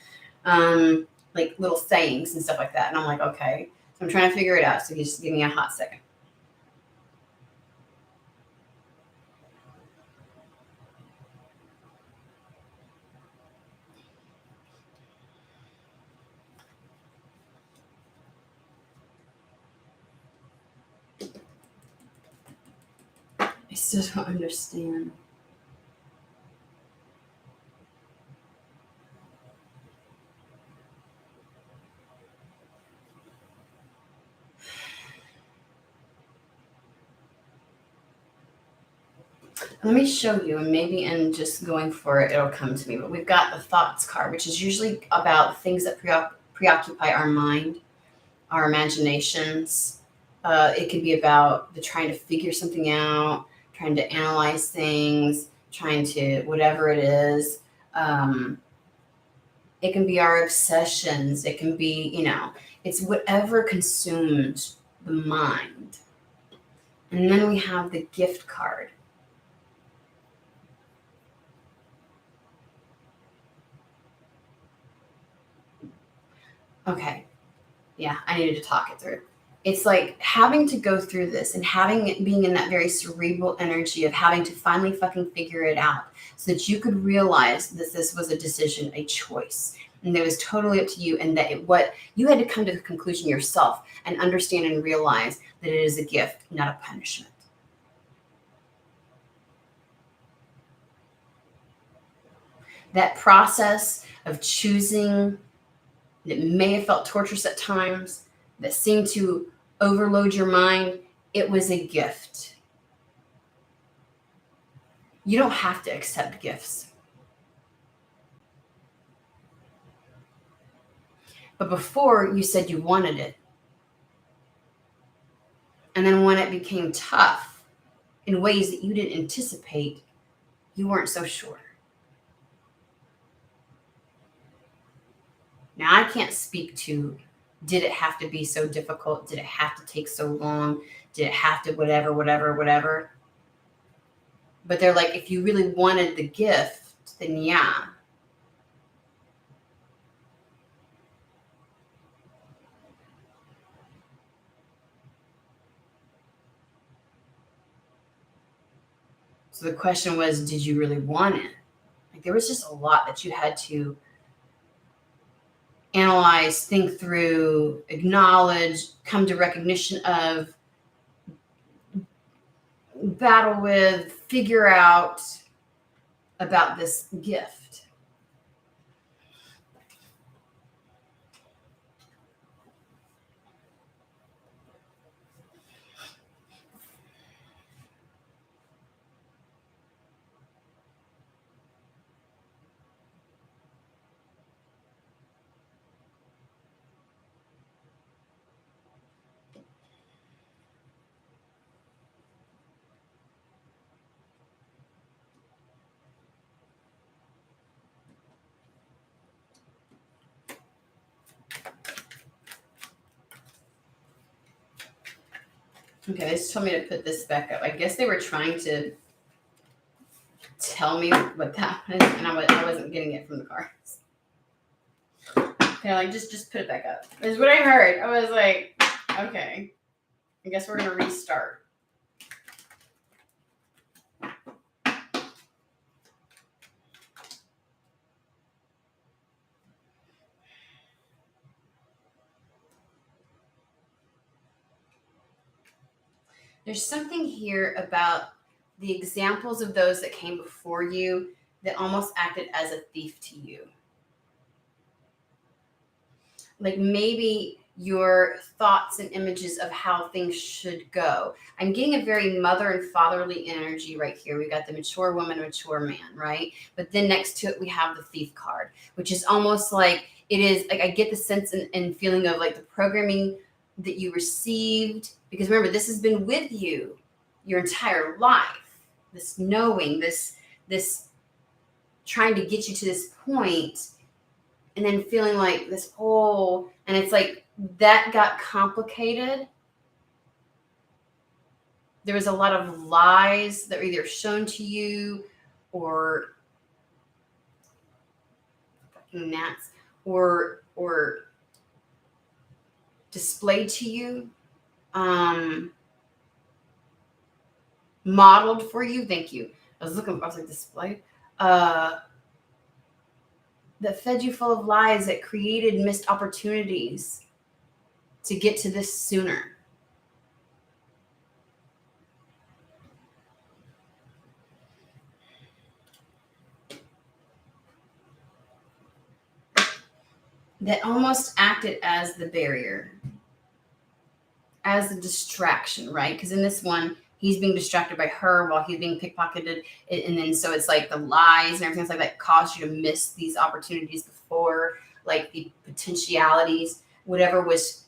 like little sayings and stuff like that, and I'm like, okay. So I'm trying to figure it out. So you just give me a hot second. I still don't understand. Let me show you, and maybe in just going for it, it'll come to me. But we've got the thoughts card, which is usually about things that preoccupy our mind, our imaginations. It could be about the trying to figure something out, trying to analyze things, trying to whatever it is. It can be our obsessions. It can be, it's whatever consumes the mind. And then we have the gift card. Okay. Yeah, I needed to talk it through. It's like having to go through this and having it being in that very cerebral energy of having to finally fucking figure it out so that you could realize that this was a decision, a choice. And it was totally up to you, and that what you had to come to the conclusion yourself and understand and realize that it is a gift, not a punishment. That process of choosing that may have felt torturous at times, that seemed to overload your mind, it was a gift. You don't have to accept gifts. But before, you said you wanted it. And then when it became tough in ways that you didn't anticipate, you weren't so sure. Now, I can't speak to, did it have to be so difficult? Did it have to take so long? Did it have to whatever? But they're like, if you really wanted the gift, then yeah. So the question was, did you really want it? Like, there was just a lot that you had to analyze, think through, acknowledge, come to recognition of, battle with, figure out about this gift. Okay, they just told me to put this back up. I guess they were trying to tell me what that was, and I wasn't getting it from the cards. They're like, just put it back up. Is what I heard. I was like, okay, I guess we're gonna restart. There's something here about the examples of those that came before you that almost acted as a thief to you. Like maybe your thoughts and images of how things should go. I'm getting a very mother and fatherly energy right here. We got the mature woman, mature man, right? But then next to it, we have the thief card, which is almost like it is like I get the sense and feeling of like the programming that you received. Because remember, this has been with you your entire life. This knowing, this trying to get you to this point, and then feeling like this whole, and it's like that got complicated. There was a lot of lies that were either shown to you or fucking gnats or displayed to you, modeled for you. Thank you. I was like displayed. That fed you full of lies, that created missed opportunities to get to this sooner. That almost acted as the barrier, as a distraction, right? Because in this one, he's being distracted by her while he's being pickpocketed. And then so it's like the lies and everything like that caused you to miss these opportunities before, like the potentialities, whatever was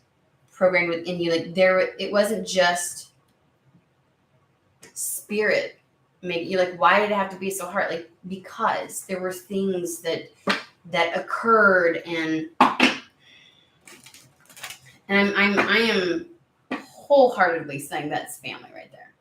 programmed within you. Like it wasn't just spirit. Maybe you're like, why did it have to be so hard? Like, because there were things that occurred, and I am wholeheartedly saying that's family right there.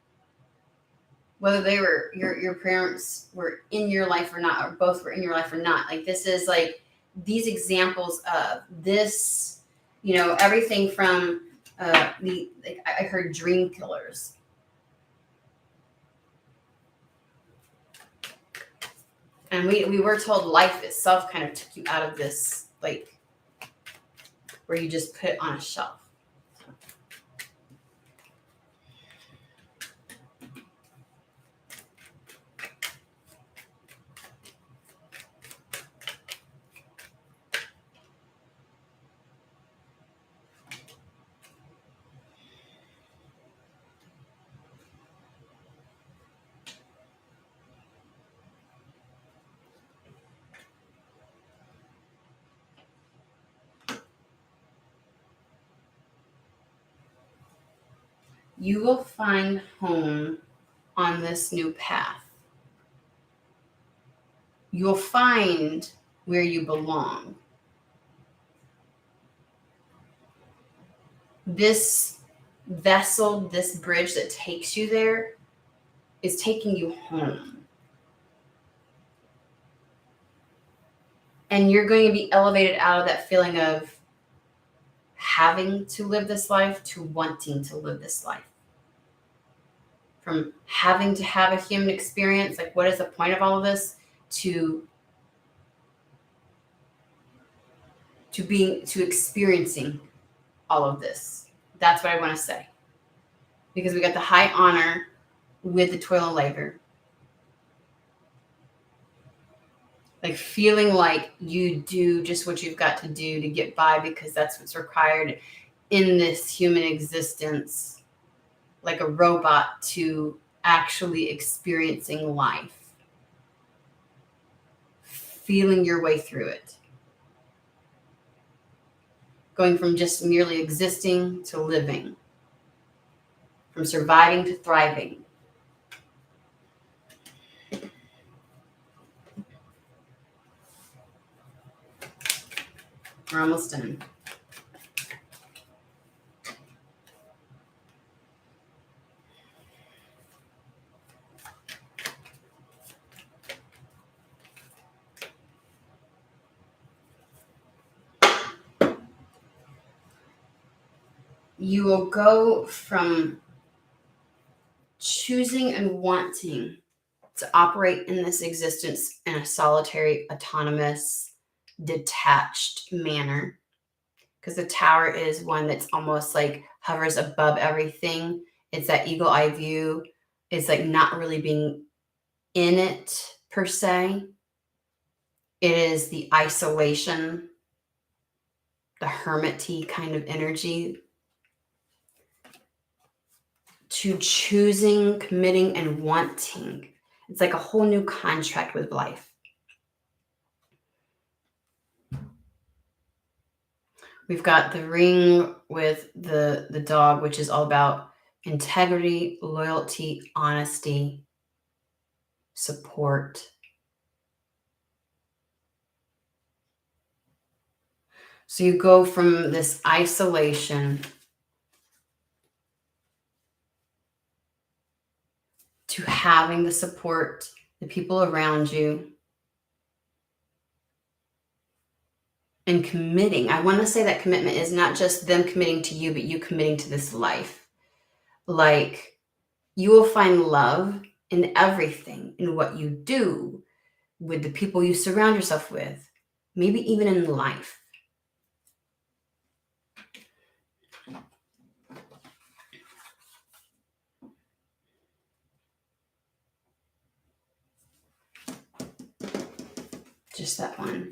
Whether they were your parents were in your life or not, or both were in your life or not. Like this is like these examples of this, everything from I heard dream killers. And we were told life itself kind of took you out of this, like, where you just put it on a shelf. You will find home on this new path. You'll find where you belong. This vessel, this bridge that takes you there, is taking you home. And you're going to be elevated out of that feeling of having to live this life to wanting to live this life. From having to have a human experience, like what is the point of all of this, to experiencing all of this. That's what I want to say. Because we got the high honor with the toil and labor. Like feeling like you do just what you've got to do to get by because that's what's required in this human existence, like a robot, to actually experiencing life, feeling your way through it, going from just merely existing to living, from surviving to thriving. We're almost done. You will go from choosing and wanting to operate in this existence in a solitary, autonomous, detached manner. Because the tower is one that's almost like hovers above everything. It's that eagle eye view. It's like not really being in it per se. It is the isolation, the hermity kind of energy. To choosing, committing, and wanting. It's like a whole new contract with life. We've got the ring with the dog, which is all about integrity, loyalty, honesty, support. So you go from this isolation to having the support, the people around you, and committing. I want to say that commitment is not just them committing to you, but you committing to this life. Like, you will find love in everything, in what you do, with the people you surround yourself with, maybe even in life. Just that one.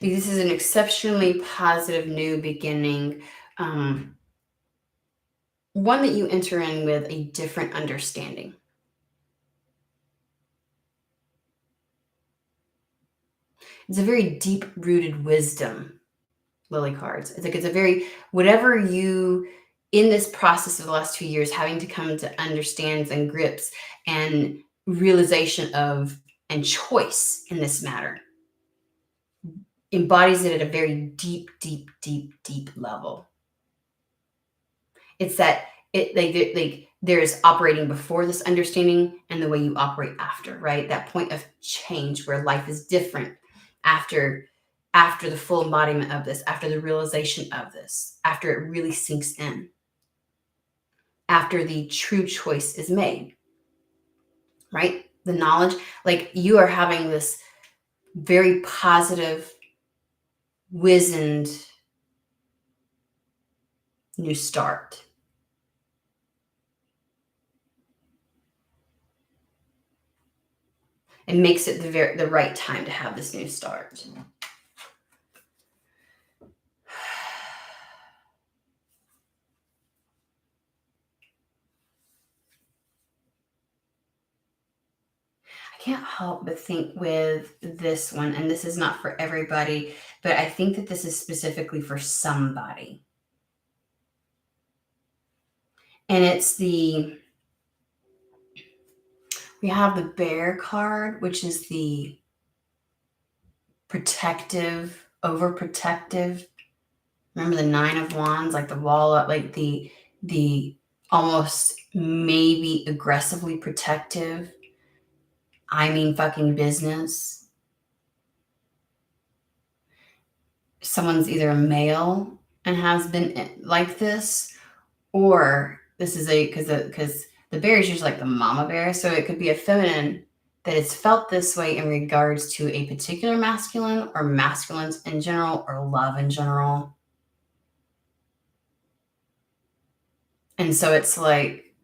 This is an exceptionally positive new beginning. One that you enter in with a different understanding. It's a very deep-rooted wisdom, Lily cards. It's like it's a very, whatever you, in this process of the last 2 years, having to come to understands and grips and realization of and choice in this matter, embodies it at a very deep, deep, deep, deep level. It's that like there's operating before this understanding and the way you operate after, right? That point of change where life is different after the full embodiment of this, after the realization of this, after it really sinks in, after the true choice is made, right? The knowledge, like you are having this very positive, wizened new start. It makes it the right time to have this new start. can't help but think with this one, and this is not for everybody, but I think that this is specifically for somebody. And it's we have the bear card, which is the protective, overprotective. Remember the 9 of Wands, like the wall up, like the almost maybe aggressively protective. I mean fucking business. Someone's either a male and has been like this, or this is because the bear is usually like the mama bear, so it could be a feminine that has felt this way in regards to a particular masculine or masculines in general or love in general. And so it's like,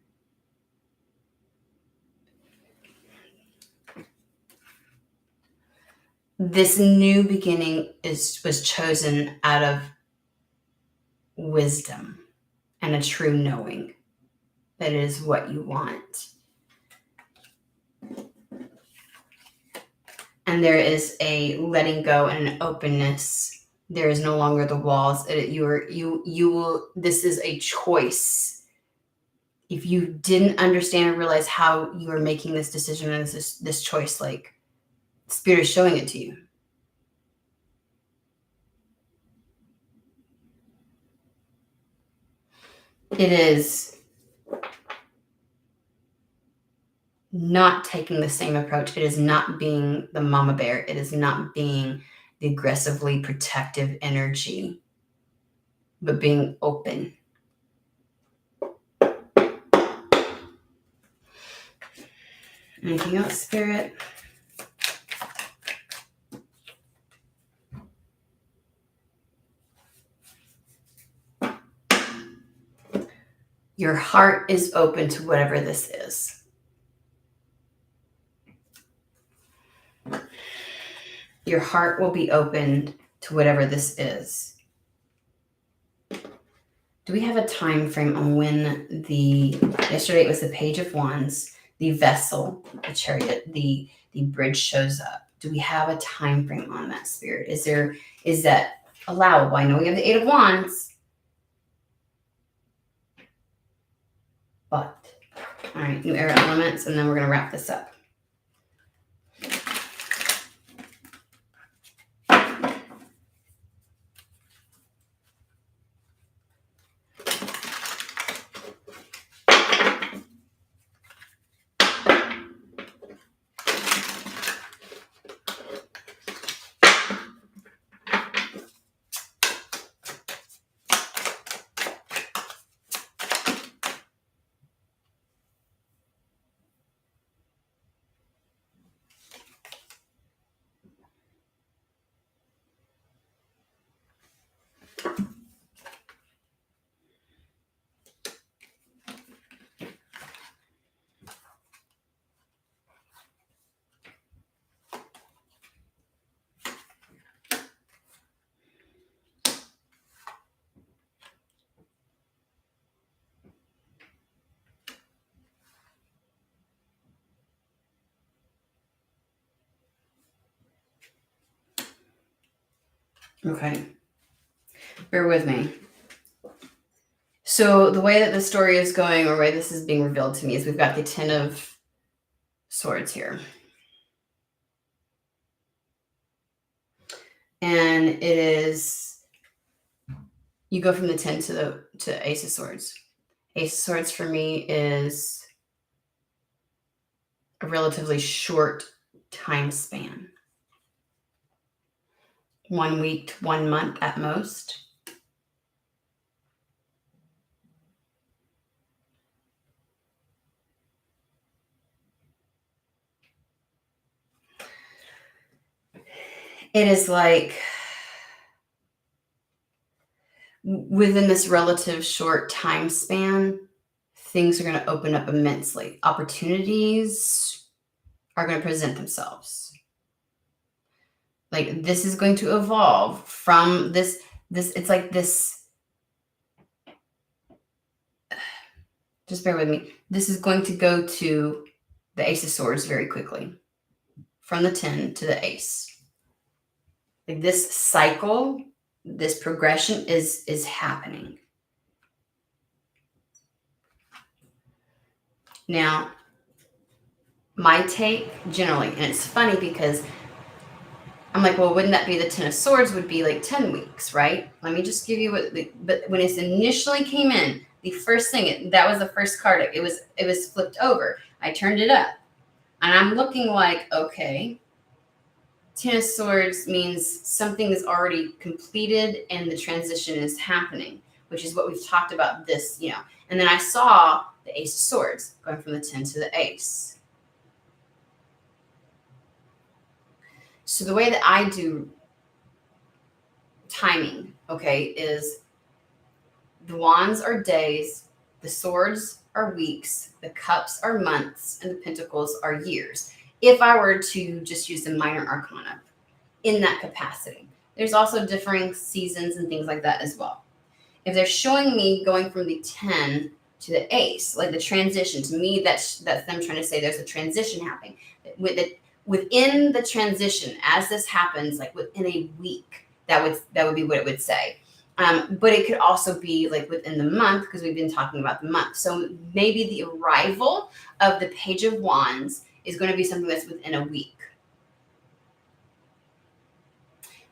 this new beginning was chosen out of wisdom and a true knowing that it is what you want. And there is a letting go and an openness. There is no longer the walls. This is a choice. If you didn't understand or realize how you are making this decision and this choice, like, Spirit is showing it to you. It is not taking the same approach. It is not being the mama bear. It is not being the aggressively protective energy, but being open. Anything else, Spirit? Your heart is open to whatever this is. Your heart will be opened to whatever this is. Do we have a time frame on when yesterday it was the Page of Wands, the vessel, the chariot, the bridge shows up? Do we have a time frame on that, Spirit? Is that allowable? I know we have the 8 of Wands. But, all right, new air elements, and then we're going to wrap this up. Okay. Bear with me. So the way that the story is going, or the way this is being revealed to me, is we've got the 10 of Swords here. And it is, you go from the 10 to Ace of Swords. Ace of Swords for me is a relatively short time span. 1 week to 1 month at most. It is like, within this relative short time span, things are going to open up immensely. Opportunities are going to present themselves. Like, this is going to evolve from this, it's like this, just bear with me. This is going to go to the Ace of Swords very quickly. from the 10 to the ace. Like this cycle, this progression is happening. Now, my take generally, and it's funny because I'm like, well, wouldn't that be the 10 of swords would be like 10 weeks, right? Let me just give you but when it initially came in, the first thing, that was the first card. It was flipped over. I turned it up and I'm looking like, okay, 10 of swords means something is already completed and the transition is happening, which is what we've talked about this, and then I saw the ace of swords going from the 10 to the ace. So the way that I do timing, okay, is the wands are days, the swords are weeks, the cups are months, and the pentacles are years. If I were to just use the minor arcana in that capacity. There's also differing seasons and things like that as well. If they're showing me going from the 10 to the ace, like the transition, to me, that's them trying to say there's a transition happening. Within the transition, as this happens, like within a week, that would be what it would say. But it could also be like within the month, because we've been talking about the month. So maybe the arrival of the Page of Wands is going to be something that's within a week.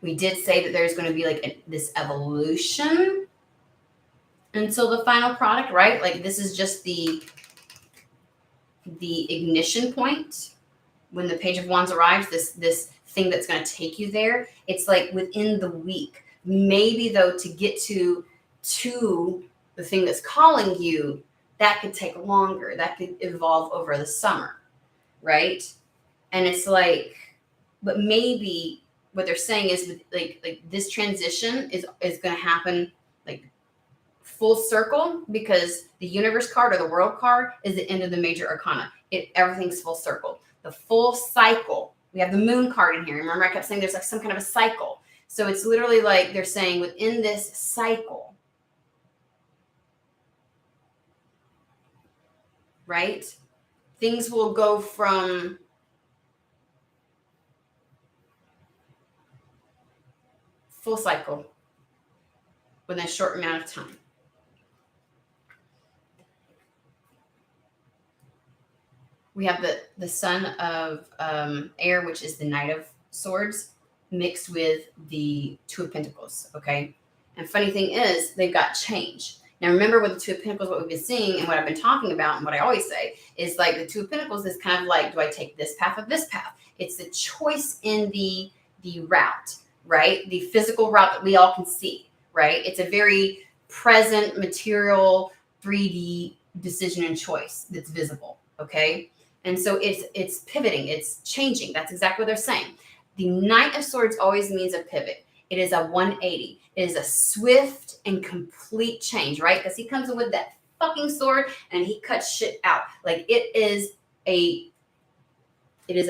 We did say that there's going to be like this evolution until the final product, right? Like this is just the ignition point. When the Page of Wands arrives, this thing that's going to take you there, it's like within the week. Maybe though, to get to the thing that's calling you, that could take longer. That could evolve over the summer, right? And it's like, but maybe what they're saying is like this transition is going to happen like full circle, because the universe card or the world card is the end of the major arcana. Everything's full circle. The full cycle. We have the moon card in here. Remember I kept saying there's like some kind of a cycle. So it's literally like they're saying within this cycle, right? Things will go from full cycle within a short amount of time. We have the Son of Air, which is the Knight of Swords, mixed with the Two of Pentacles, okay? And funny thing is, they've got change. Now, remember with the Two of Pentacles, what we've been seeing and what I've been talking about and what I always say is like the Two of Pentacles is kind of like, do I take this path or this path? It's the choice in the route, right? The physical route that we all can see, right? It's a very present, material, 3D decision and choice that's visible, okay? And so it's pivoting, it's changing. That's exactly what they're saying. The Knight of Swords always means a pivot. It is a 180. It is a swift and complete change, right? Because he comes in with that fucking sword and he cuts shit out. Like it is a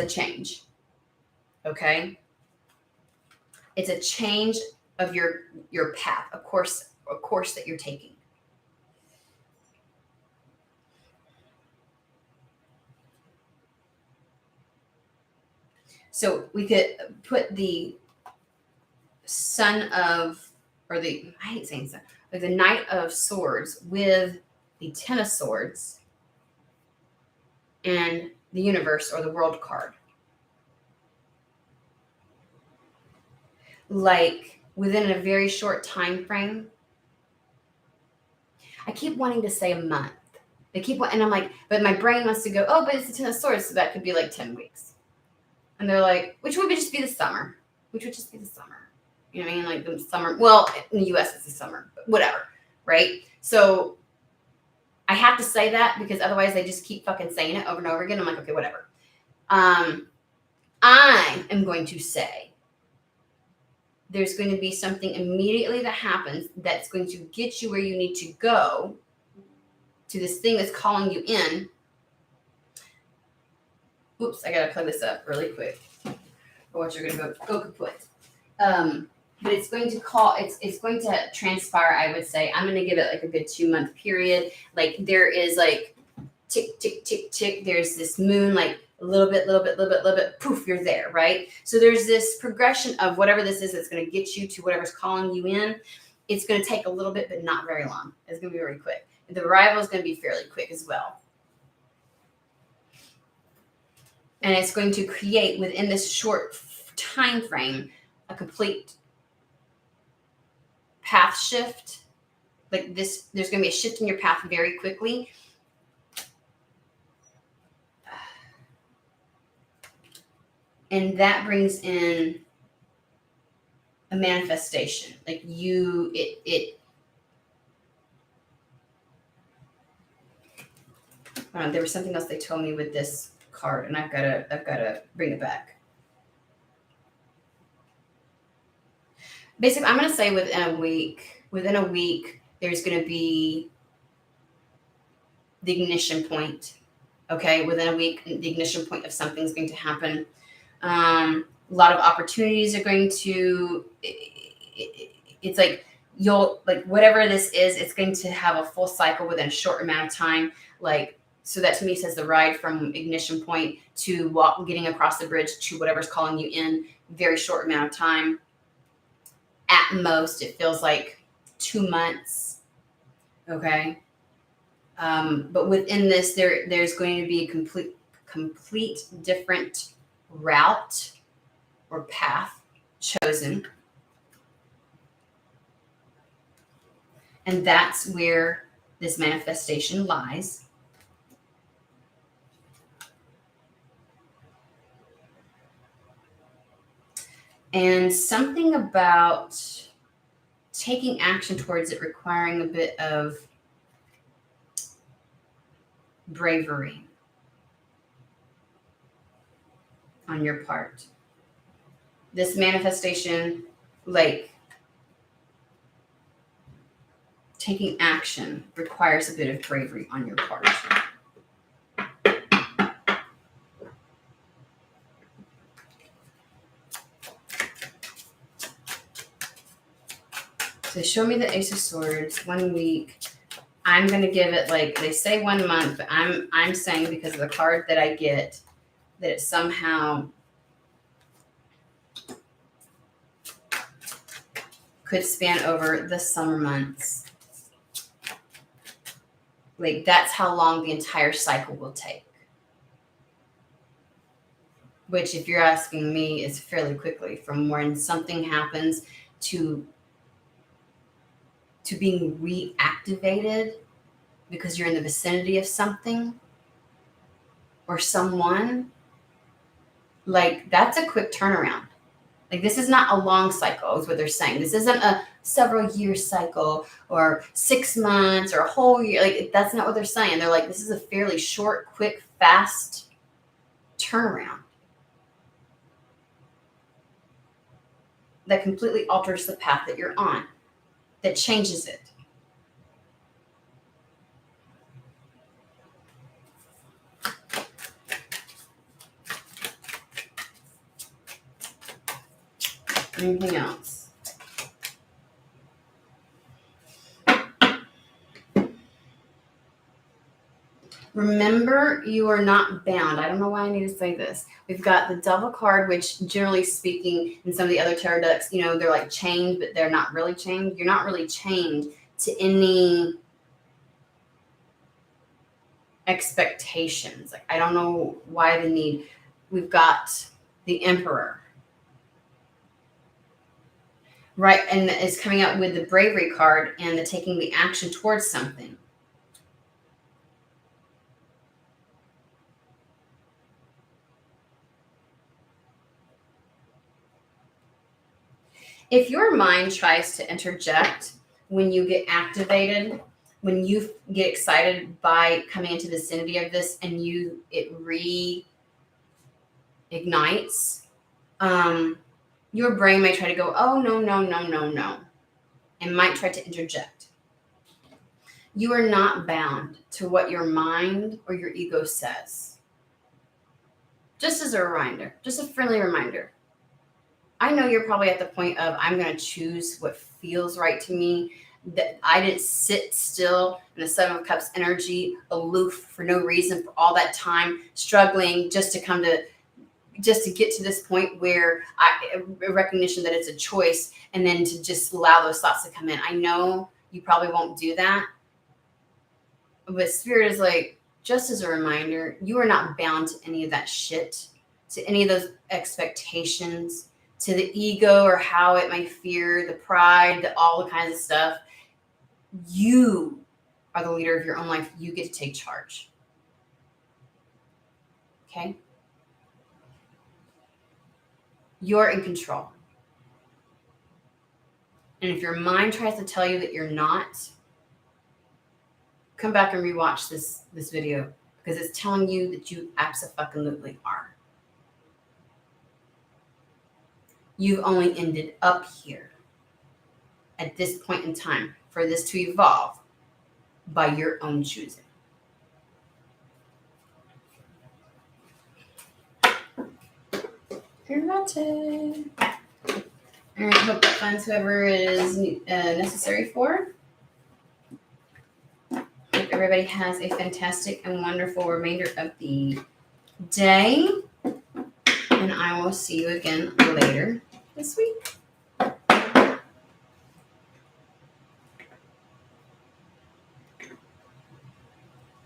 change. Okay? It's a change of your path, a course that you're taking. So we could put the Son of, or I hate saying Son, like the Knight of Swords with the Ten of Swords and the Universe or the World card. Like within a very short time frame. I keep wanting to say a month. And I'm like, but my brain wants to go, oh, but it's the Ten of Swords, so that could be like 10 weeks. And they're like, which would just be the summer. You know what I mean? Like the summer. Well, in the U.S. it's the summer, but whatever, right? So I have to say that because otherwise they just keep fucking saying it over and over again. I'm like, okay, whatever. I am going to say there's going to be something immediately that happens that's going to get you where you need to go to this thing that's calling you in. Oops, I gotta plug this up really quick. Or what you're gonna go kaput. But it's going to transpire, I would say. I'm gonna give it like a good 2-month period. Like there is like tick, tick, tick, tick. There's this moon like a little bit, poof, you're there, right? So there's this progression of whatever this is that's going to get you to whatever's calling you in. It's going to take a little bit, but not very long. It's going to be very quick. The arrival is going to be fairly quick as well. And it's going to create within this short time frame a complete path shift. Like this, there's going to be a shift in your path very quickly. And that brings in a manifestation. Like there was something else they told me with this card, and I've got to bring it back. Basically, I'm going to say within a week, there's going to be the ignition point. Okay, within a week, the ignition point of something's going to happen. A lot of opportunities are going to. It's like you'll like whatever this is. It's going to have a full cycle within a short amount of time. Like so, that to me says the ride from ignition point to getting across the bridge to whatever's calling you in. Very short amount of time. At most, it feels like 2 months. Okay. But within this, there's going to be a complete different route or path chosen. And that's where this manifestation lies. And something about taking action towards it requiring a bit of bravery on your part. This manifestation, like taking action, requires a bit of bravery on your part. So show me the Ace of Swords, 1 week. I'm going to give it, like they say 1 month, but I'm saying because of the card that I get, that it somehow could span over the summer months. Like that's how long the entire cycle will take. Which, if you're asking me, is fairly quickly from when something happens to being reactivated because you're in the vicinity of something or someone. Like that's a quick turnaround. Like this is not a long cycle is what they're saying. This isn't a several year cycle or 6 months or a whole year. Like that's not what they're saying. They're like, this is a fairly short, quick, fast turnaround that completely alters the path that you're on, that changes it. Anything else? Remember, you are not bound. I don't know why I need to say this. We've got the Devil card, which generally speaking, in some of the other tarot decks, you know, they're like chained, but they're not really chained. You're not really chained to any expectations. Like, I don't know why the need. We've got the Emperor. Right, and it's coming out with the bravery card and the taking the action towards something. If your mind tries to interject when you get activated, when you get excited by coming into the vicinity of this and it reignites, your brain may try to go, oh, no, and might try to interject. You are not bound to what your mind or your ego says. Just as a reminder, just a friendly reminder. I know you're probably at the point of, I'm going to choose what feels right to me, that I didn't sit still in the Seven of Cups energy, aloof for no reason for all that time, struggling just to get to this point where a recognition that it's a choice, and then to just allow those thoughts to come in. I know you probably won't do that, but Spirit is like, just as a reminder, you are not bound to any of that shit, to any of those expectations, to the ego or how it may fear, the pride, all the kinds of stuff. You are the leader of your own life. You get to take charge. Okay? You're in control. And if your mind tries to tell you that you're not, come back and rewatch this video, because it's telling you that you absolutely are. You've only ended up here at this point in time for this to evolve by your own choosing. Dramatic. All right, hope that finds whoever it is necessary for. Hope everybody has a fantastic and wonderful remainder of the day. And I will see you again later this week.